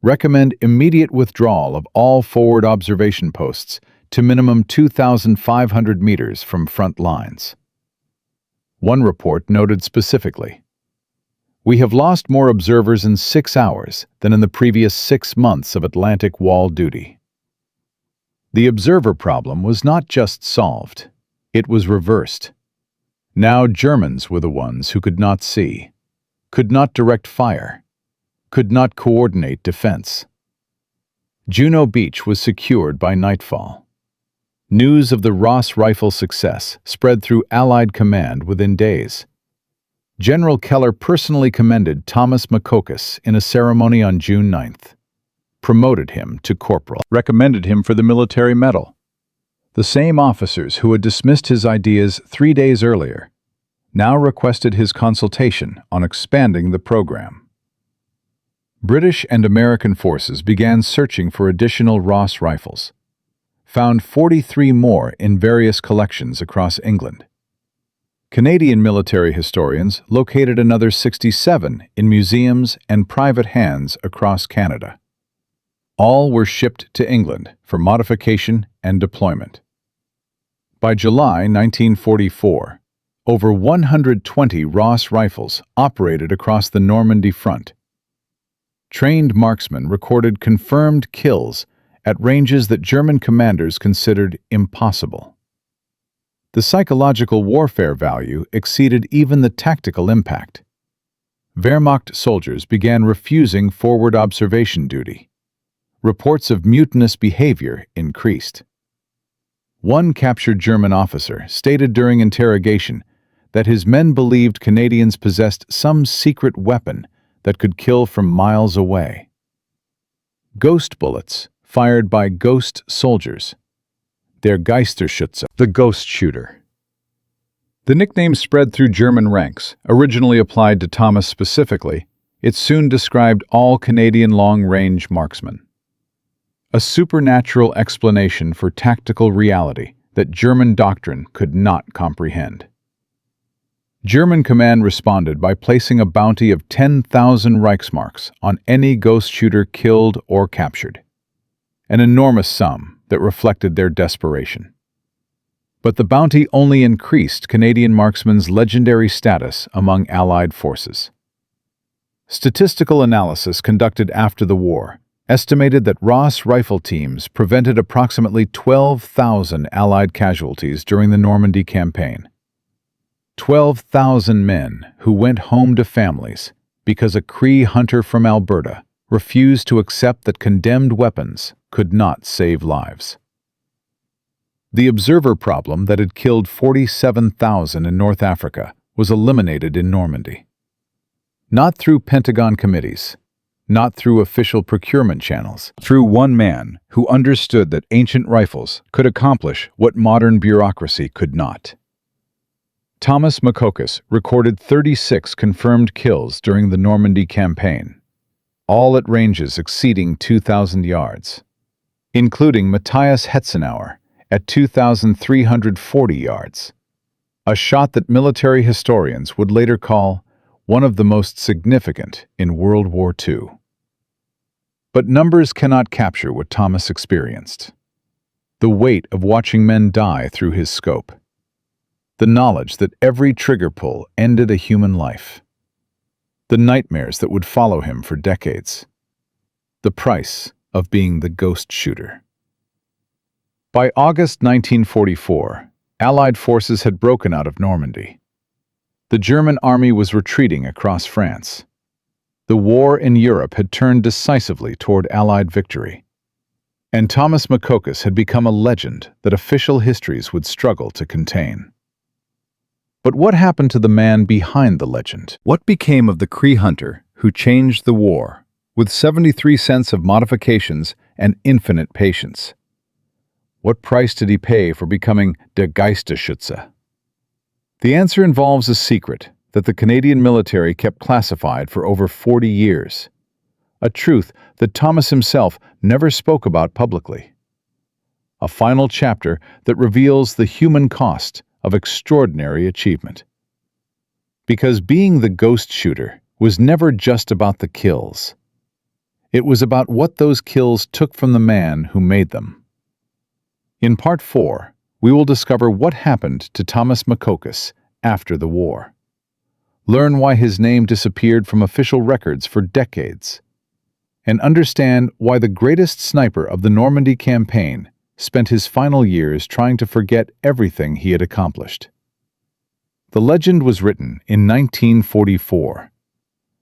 Recommend immediate withdrawal of all forward observation posts to minimum 2,500 meters from front lines. One report noted specifically, "We have lost more observers in 6 hours than in the previous 6 months of Atlantic Wall duty." The observer problem was not just solved, it was reversed. Now Germans were the ones who could not see, could not direct fire, could not coordinate defense. Juno Beach was secured by nightfall. News of the Ross rifle success spread through Allied command within days. General Keller personally commended Thomas Makokis in a ceremony on June 9th, promoted him to corporal, recommended him for the military medal. The same officers who had dismissed his ideas 3 days earlier now requested his consultation on expanding the program. British and American forces began searching for additional Ross rifles, found 43 more in various collections across England. Canadian military historians located another 67 in museums and private hands across Canada. All were shipped to England for modification and deployment. By July 1944, over 120 Ross rifles operated across the Normandy front. Trained marksmen recorded confirmed kills at ranges that German commanders considered impossible. The psychological warfare value exceeded even the tactical impact. Wehrmacht soldiers began refusing forward observation duty. Reports of mutinous behavior increased. One captured German officer stated during interrogation that his men believed Canadians possessed some secret weapon that could kill from miles away. Ghost bullets fired by ghost soldiers. Der Geisterschütze, the ghost shooter. The nickname spread through German ranks, originally applied to Thomas specifically. It soon described all Canadian long-range marksmen. A supernatural explanation for tactical reality that German doctrine could not comprehend. German command responded by placing a bounty of 10,000 Reichsmarks on any ghost shooter killed or captured, an enormous sum that reflected their desperation. But the bounty only increased Canadian marksmen's legendary status among Allied forces. Statistical analysis conducted after the war estimated that Ross rifle teams prevented approximately 12,000 Allied casualties during the Normandy campaign. 12,000 men who went home to families because a Cree hunter from Alberta refused to accept that condemned weapons could not save lives. The observer problem that had killed 47,000 in North Africa was eliminated in Normandy. Not through Pentagon committees, not through official procurement channels, through one man who understood that ancient rifles could accomplish what modern bureaucracy could not. Thomas Makokis recorded 36 confirmed kills during the Normandy campaign, all at ranges exceeding 2,000 yards, including Matthias Hetzenauer at 2,340 yards, a shot that military historians would later call one of the most significant in World War II. But numbers cannot capture what Thomas experienced. The weight of watching men die through his scope. The knowledge that every trigger pull ended a human life. The nightmares that would follow him for decades. The price of being the ghost shooter. By August 1944, Allied forces had broken out of Normandy. The German army was retreating across France. The war in Europe had turned decisively toward Allied victory. And Thomas Makokis had become a legend that official histories would struggle to contain. But what happened to the man behind the legend? What became of the Cree hunter who changed the war, with 73 cents of modifications and infinite patience? What price did he pay for becoming der Geisterschütze? The answer involves a secret that the Canadian military kept classified for over 40 years, a truth that Thomas himself never spoke about publicly. A final chapter that reveals the human cost of extraordinary achievement. Because being the ghost shooter was never just about the kills. It was about what those kills took from the man who made them. In Part 4, we will discover what happened to Thomas Makokis after the war. Learn why his name disappeared from official records for decades, and understand why the greatest sniper of the Normandy campaign spent his final years trying to forget everything he had accomplished. The legend was written in 1944.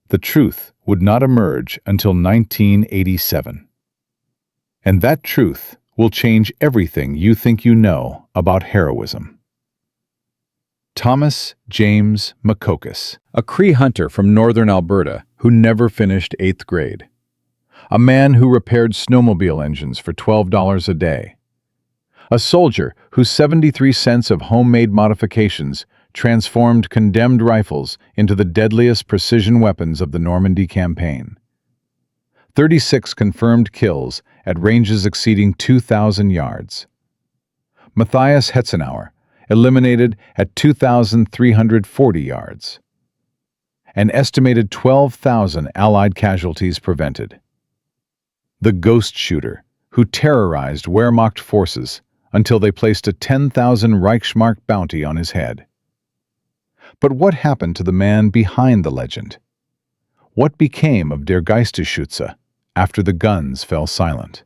The truth would not emerge until 1987. And that truth will change everything you think you know about heroism. Thomas James McCocus, a Cree hunter from northern Alberta who never finished 8th grade. A man who repaired snowmobile engines for $12 a day. A soldier whose 73 cents of homemade modifications transformed condemned rifles into the deadliest precision weapons of the Normandy campaign. 36 confirmed kills at ranges exceeding 2,000 yards. Matthias Hetzenauer, eliminated at 2,340 yards. An estimated 12,000 Allied casualties prevented. The ghost shooter, who terrorized Wehrmacht forces until they placed a 10,000 Reichsmark bounty on his head. But what happened to the man behind the legend? What became of Der Geistesschütze after the guns fell silent?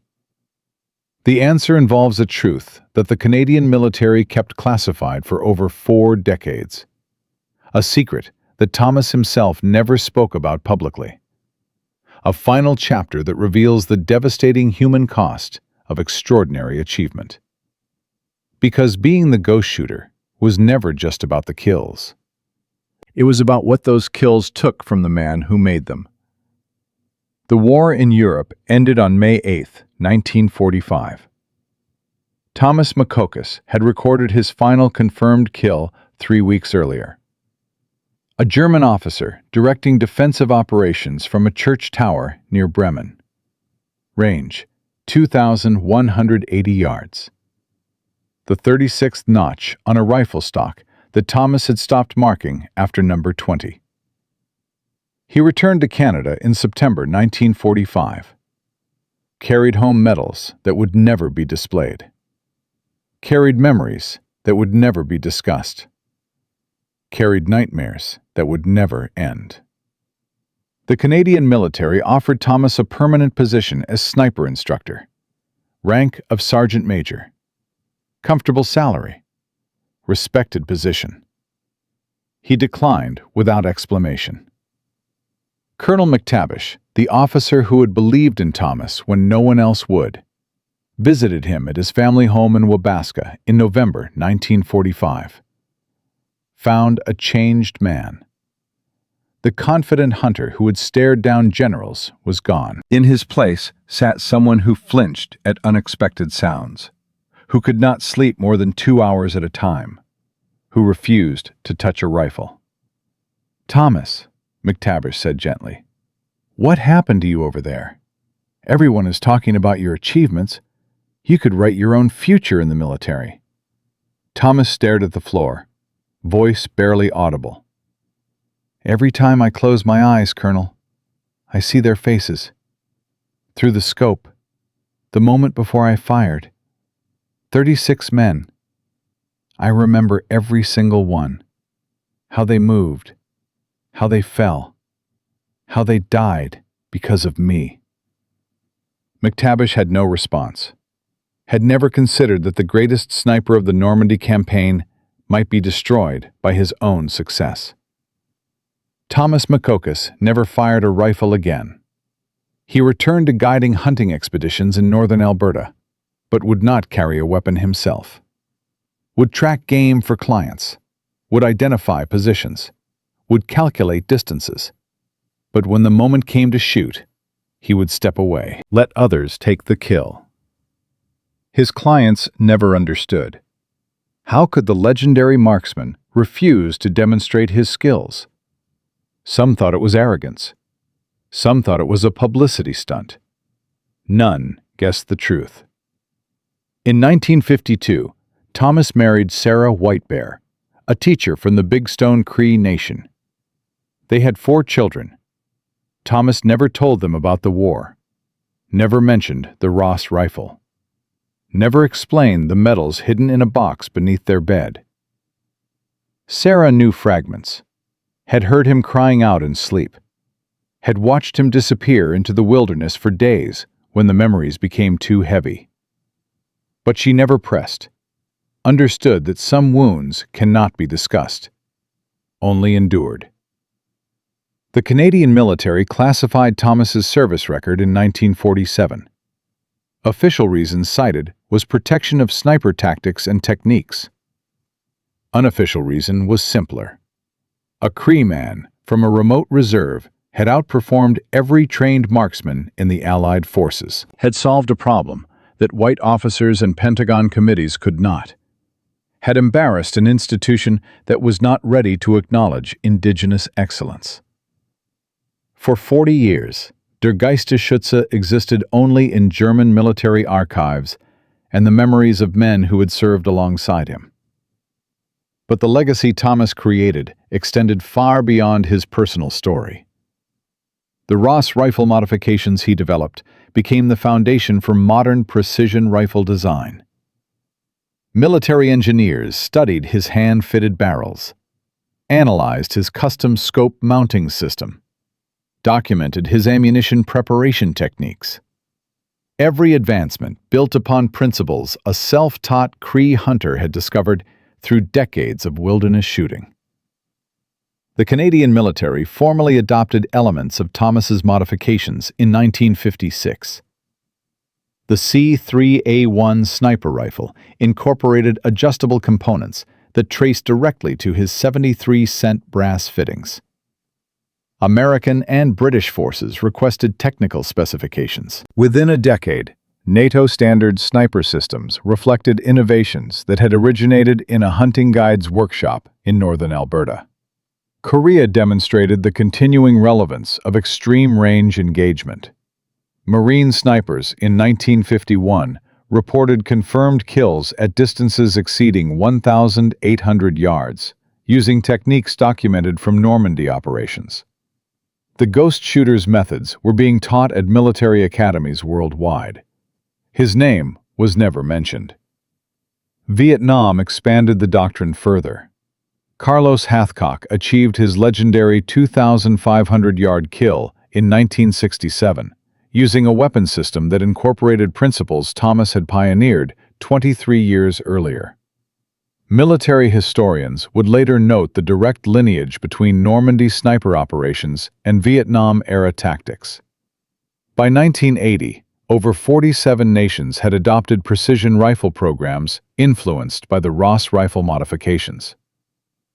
The answer involves a truth that the Canadian military kept classified for over 4 decades. A secret that Thomas himself never spoke about publicly. A final chapter that reveals the devastating human cost of extraordinary achievement. Because being the ghost shooter was never just about the kills. It was about what those kills took from the man who made them. The war in Europe ended on May 8, 1945. Thomas McCocus had recorded his final confirmed kill 3 weeks earlier. A German officer directing defensive operations from a church tower near Bremen. Range, 2,180 yards. The 36th notch on a rifle stock that Thomas had stopped marking after number 20. He returned to Canada in September 1945. Carried home medals that would never be displayed. Carried memories that would never be discussed. Carried nightmares that would never end. The Canadian military offered Thomas a permanent position as sniper instructor. Rank of sergeant major. Comfortable salary. Respected position. He declined without explanation. Colonel McTavish, the officer who had believed in Thomas when no one else would, visited him at his family home in Wabasca in November 1945. Found a changed man. The confident hunter who had stared down generals was gone. In his place sat someone who flinched at unexpected sounds, who could not sleep more than 2 hours at a time, who refused to touch a rifle. "Thomas," McTavish said gently, "what happened to you over there? Everyone is talking about your achievements. You could write your own future in the military." Thomas stared at the floor, voice barely audible. "Every time I close my eyes, Colonel, I see their faces. Through the scope, the moment before I fired. 36 men. I remember every single one. How they moved. How they fell. How they died because of me." McTavish had no response. Had never considered that the greatest sniper of the Normandy campaign might be destroyed by his own success. Thomas McCocus never fired a rifle again. He returned to guiding hunting expeditions in northern Alberta, but would not carry a weapon himself. Would track game for clients, would identify positions, would calculate distances. But when the moment came to shoot, he would step away. Let others take the kill. His clients never understood. How could the legendary marksman refuse to demonstrate his skills? Some thought it was arrogance. Some thought it was a publicity stunt. None guessed the truth. In 1952, Thomas married Sarah Whitebear, a teacher from the Big Stone Cree Nation. They had 4 children. Thomas never told them about the war, never mentioned the Ross rifle, never explained the medals hidden in a box beneath their bed. Sarah knew fragments, had heard him crying out in sleep, had watched him disappear into the wilderness for days when the memories became too heavy. But she never pressed, understood that some wounds cannot be discussed, only endured. The Canadian military classified Thomas's service record in 1947. Official reasons cited was protection of sniper tactics and techniques. Unofficial reason was simpler. A Cree man from a remote reserve had outperformed every trained marksman in the Allied forces, had solved a problem that white officers and Pentagon committees could not, had embarrassed an institution that was not ready to acknowledge indigenous excellence. For 40 years, Der Geistesschütze existed only in German military archives and the memories of men who had served alongside him. But the legacy Thomas created extended far beyond his personal story. The Ross rifle modifications he developed became the foundation for modern precision rifle design. Military engineers studied his hand-fitted barrels, analyzed his custom scope mounting system, documented his ammunition preparation techniques. Every advancement built upon principles a self-taught Cree hunter had discovered through decades of wilderness shooting. The Canadian military formally adopted elements of Thomas's modifications in 1956. The C3A1 sniper rifle incorporated adjustable components that traced directly to his 73-cent brass fittings. American and British forces requested technical specifications. Within a decade, NATO standard sniper systems reflected innovations that had originated in a hunting guide's workshop in northern Alberta. Korea demonstrated the continuing relevance of extreme range engagement. Marine snipers in 1951 reported confirmed kills at distances exceeding 1,800 yards, using techniques documented from Normandy operations. The ghost shooter's methods were being taught at military academies worldwide. His name was never mentioned. Vietnam expanded the doctrine further. Carlos Hathcock achieved his legendary 2,500-yard kill in 1967, using a weapon system that incorporated principles Thomas had pioneered 23 years earlier. Military historians would later note the direct lineage between Normandy sniper operations and Vietnam-era tactics. By 1980, over 47 nations had adopted precision rifle programs influenced by the Ross rifle modifications.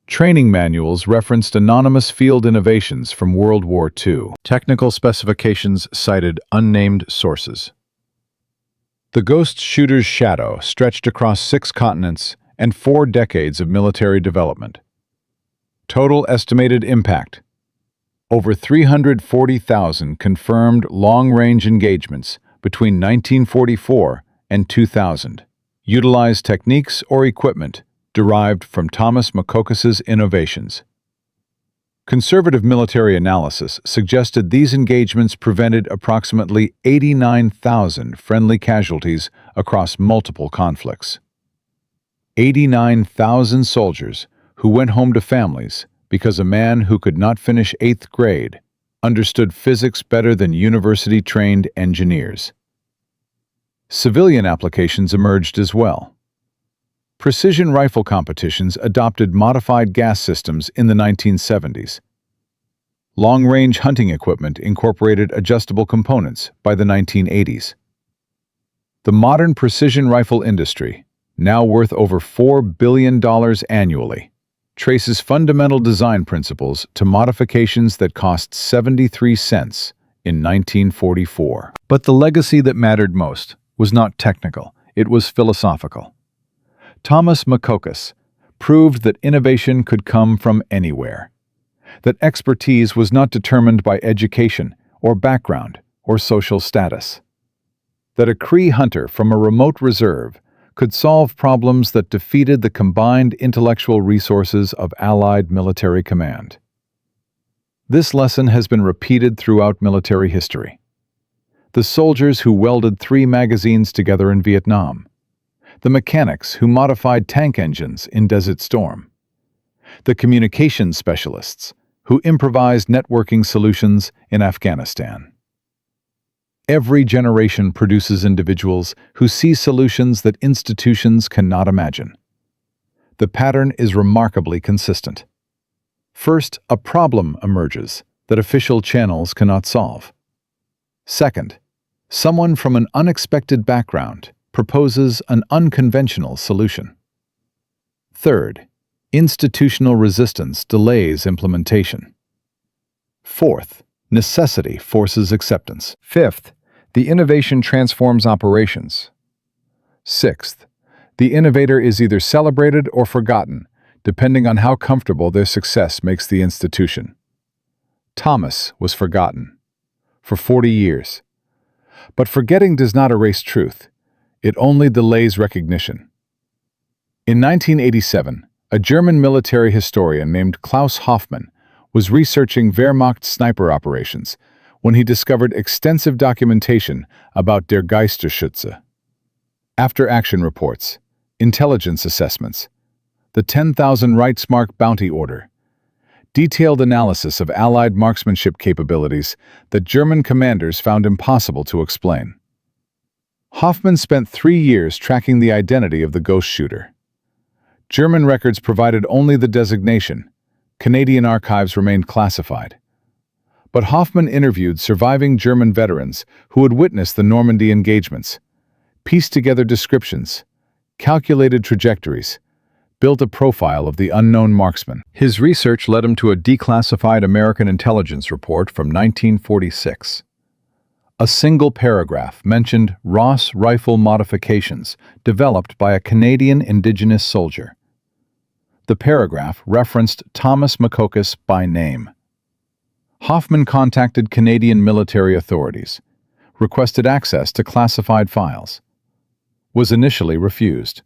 Training manuals referenced anonymous field innovations from World War II. Technical specifications cited unnamed sources. The ghost shooter's shadow stretched across 6 continents and 4 decades of military development. Total estimated impact: over 340,000 confirmed long-range engagements between 1944 and 2000. Utilized techniques or equipment derived from Thomas Makokas's innovations. Conservative military analysis suggested these engagements prevented approximately 89,000 friendly casualties across multiple conflicts. 89,000 soldiers who went home to families because a man who could not finish 8th grade understood physics better than university-trained engineers. Civilian applications emerged as well. Precision rifle competitions adopted modified gas systems in the 1970s. Long-range hunting equipment incorporated adjustable components by the 1980s. The modern precision rifle industry, now worth over $4 billion annually, traces fundamental design principles to modifications that cost 73 cents in 1944. But the legacy that mattered most was not technical, it was philosophical. Thomas Makokas proved that innovation could come from anywhere, that expertise was not determined by education or background or social status, that a Cree hunter from a remote reserve could solve problems that defeated the combined intellectual resources of Allied military command. This lesson has been repeated throughout military history. The soldiers who welded 3 magazines together in Vietnam, the mechanics who modified tank engines in Desert Storm, the communications specialists who improvised networking solutions in Afghanistan. Every generation produces individuals who see solutions that institutions cannot imagine. The pattern is remarkably consistent. First, a problem emerges that official channels cannot solve. Second, someone from an unexpected background proposes an unconventional solution. Third, Institutional resistance delays implementation. Fourth, necessity forces acceptance. Fifth, the innovation transforms operations. Sixth, the innovator is either celebrated or forgotten, depending on how comfortable their success makes the institution. Thomas was forgotten for 40 years. But forgetting does not erase truth. It only delays recognition. In 1987, a German military historian named Klaus Hoffmann was researching Wehrmacht sniper operations when he discovered extensive documentation about der Geisterschütze. After-action reports, intelligence assessments, the 10,000 Reichsmark bounty order, detailed analysis of Allied marksmanship capabilities that German commanders found impossible to explain. Hoffmann spent 3 years tracking the identity of the ghost shooter. German records provided only the designation. Canadian archives remained classified. But Hoffmann interviewed surviving German veterans who had witnessed the Normandy engagements, pieced together descriptions, calculated trajectories, built a profile of the unknown marksman. His research led him to a declassified American intelligence report from 1946. A single paragraph mentioned Ross rifle modifications developed by a Canadian Indigenous soldier. The paragraph referenced Thomas Makokis by name. Hoffmann contacted Canadian military authorities, requested access to classified files, was initially refused.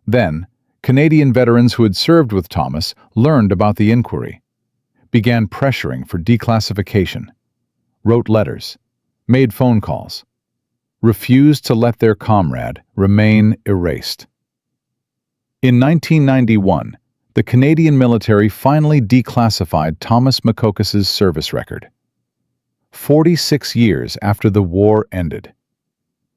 Then, Canadian veterans who had served with Thomas learned about the inquiry, began pressuring for declassification, wrote letters, made phone calls, refused to let their comrade remain erased. In 1991, the Canadian military finally declassified Thomas Makokis' service record. 46 years after the war ended.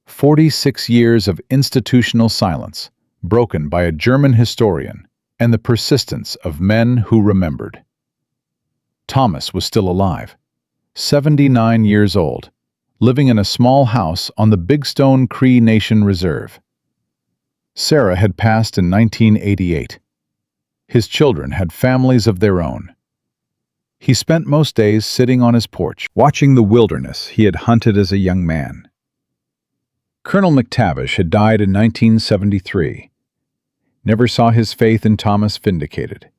46 years of institutional silence, broken by a German historian and the persistence of men who remembered. Thomas was still alive, 79 years old, living in a small house on the Big Stone Cree Nation Reserve. Sarah had passed in 1988. His children had families of their own. He spent most days sitting on his porch, watching the wilderness he had hunted as a young man. Colonel McTavish had died in 1973. Never saw his faith in Thomas vindicated.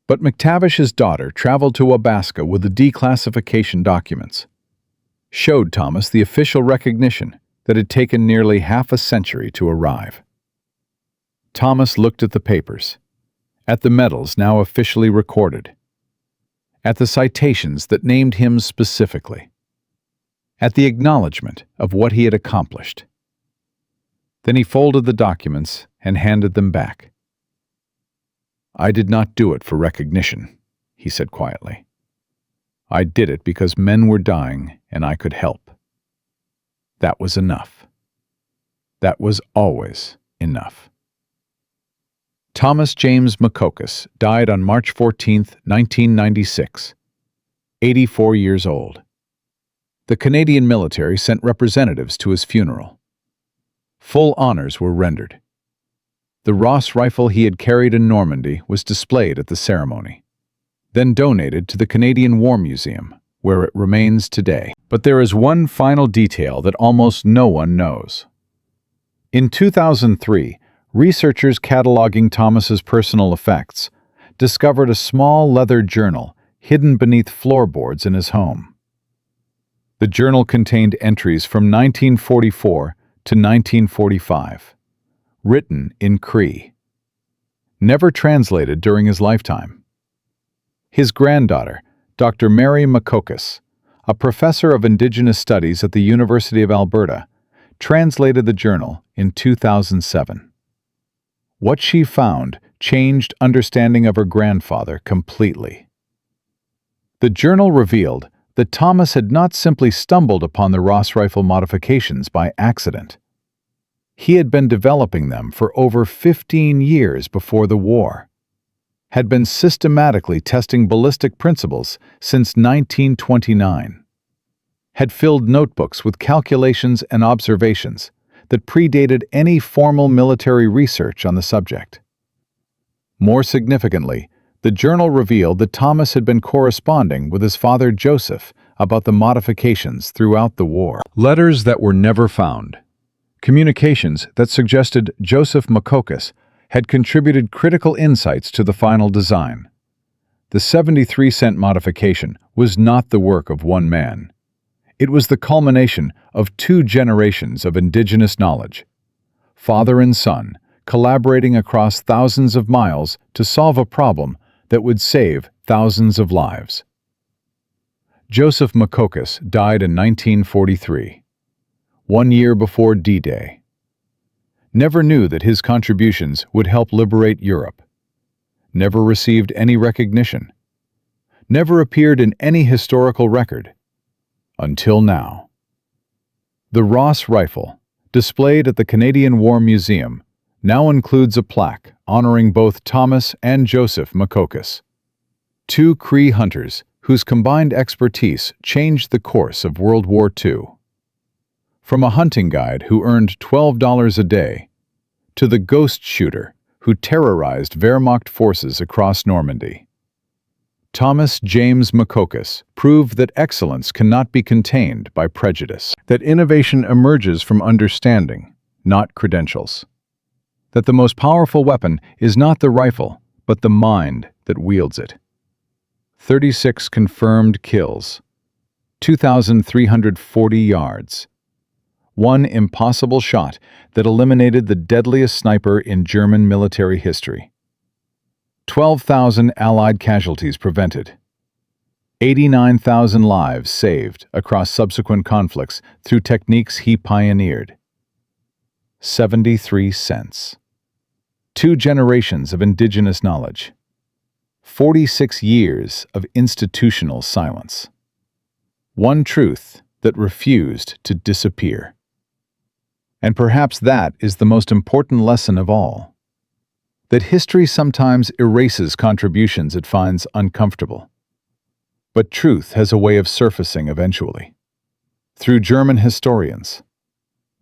But McTavish's daughter traveled to Wabasca with the declassification documents, showed Thomas the official recognition that had taken nearly half a century to arrive. Thomas looked at the papers, at the medals now officially recorded, at the citations that named him specifically, at the acknowledgement of what he had accomplished. Then he folded the documents and handed them back. "I did not do it for recognition," he said quietly. "I did it because men were dying and I could help. That was enough. That was always enough." Thomas James Makokis died on March 14, 1996, 84 years old. The Canadian military sent representatives to his funeral. Full honors were rendered. The Ross rifle he had carried in Normandy was displayed at the ceremony, then donated to the Canadian War Museum, where it remains today. But there is one final detail that almost no one knows. In 2003, researchers cataloging Thomas's personal effects discovered a small leather journal hidden beneath floorboards in his home. The journal contained entries from 1944 to 1945, written in Cree, never translated during his lifetime. His granddaughter, Dr. Mary Makokis, a professor of Indigenous Studies at the University of Alberta, translated the journal in 2007. What she found changed understanding of her grandfather completely. The journal revealed that Thomas had not simply stumbled upon the Ross rifle modifications by accident. He had been developing them for over 15 years before the war, had been systematically testing ballistic principles since 1929, had filled notebooks with calculations and observations that predated any formal military research on the subject. More significantly, the journal revealed that Thomas had been corresponding with his father Joseph about the modifications throughout the war. Letters that were never found. Communications that suggested Joseph Makokis had contributed critical insights to the final design. The 73-cent modification was not the work of one man. It was the culmination of 2 generations of indigenous knowledge. Father and son, collaborating across thousands of miles to solve a problem that would save thousands of lives. Joseph Makokis died in 1943, 1 year before D-Day. Never knew that his contributions would help liberate Europe. Never received any recognition. Never appeared in any historical record. Until now. The Ross rifle, displayed at the Canadian War Museum, now includes a plaque honoring both Thomas and Joseph Makokis, 2 Cree hunters whose combined expertise changed the course of World War II. From a hunting guide who earned $12 a day, to the ghost shooter who terrorized Wehrmacht forces across Normandy. Thomas James Makokis proved that excellence cannot be contained by prejudice, that innovation emerges from understanding, not credentials, that the most powerful weapon is not the rifle, but the mind that wields it. 36 confirmed kills, 2,340 yards, 1 impossible shot that eliminated the deadliest sniper in German military history. 12,000 Allied casualties prevented. 89,000 lives saved across subsequent conflicts through techniques he pioneered. 73 cents. 2 generations of indigenous knowledge. 46 years of institutional silence. 1 truth that refused to disappear. And perhaps that is the most important lesson of all. That history sometimes erases contributions it finds uncomfortable. But truth has a way of surfacing eventually. Through German historians,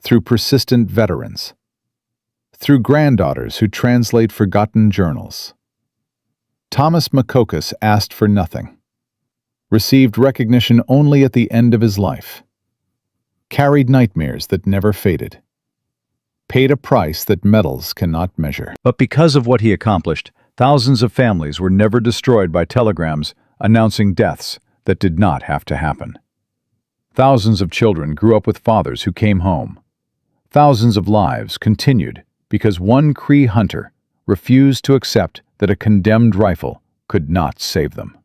through persistent veterans, through granddaughters who translate forgotten journals. Thomas Makokis asked for nothing, received recognition only at the end of his life, carried nightmares that never faded, paid a price that medals cannot measure. But because of what he accomplished, thousands of families were never destroyed by telegrams announcing deaths that did not have to happen. Thousands of children grew up with fathers who came home. Thousands of lives continued because 1 Cree hunter refused to accept that a condemned rifle could not save them.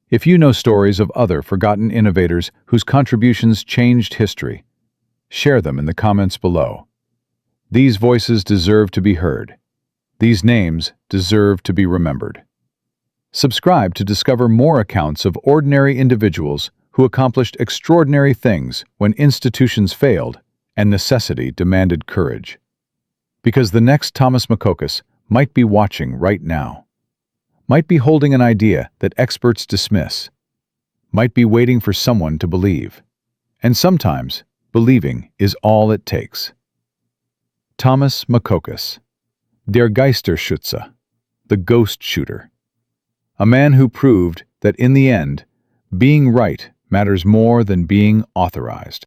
If you know stories of other forgotten innovators whose contributions changed history, share them in the comments below. These voices deserve to be heard. These names deserve to be remembered. Subscribe to discover more accounts of ordinary individuals who accomplished extraordinary things when institutions failed and necessity demanded courage. Because the next Thomas Makokis might be watching right now, might be holding an idea that experts dismiss, might be waiting for someone to believe. And sometimes, believing is all it takes. Thomas Makokis, Der Geisterschütze, the ghost shooter. A man who proved that in the end, being right matters more than being authorized.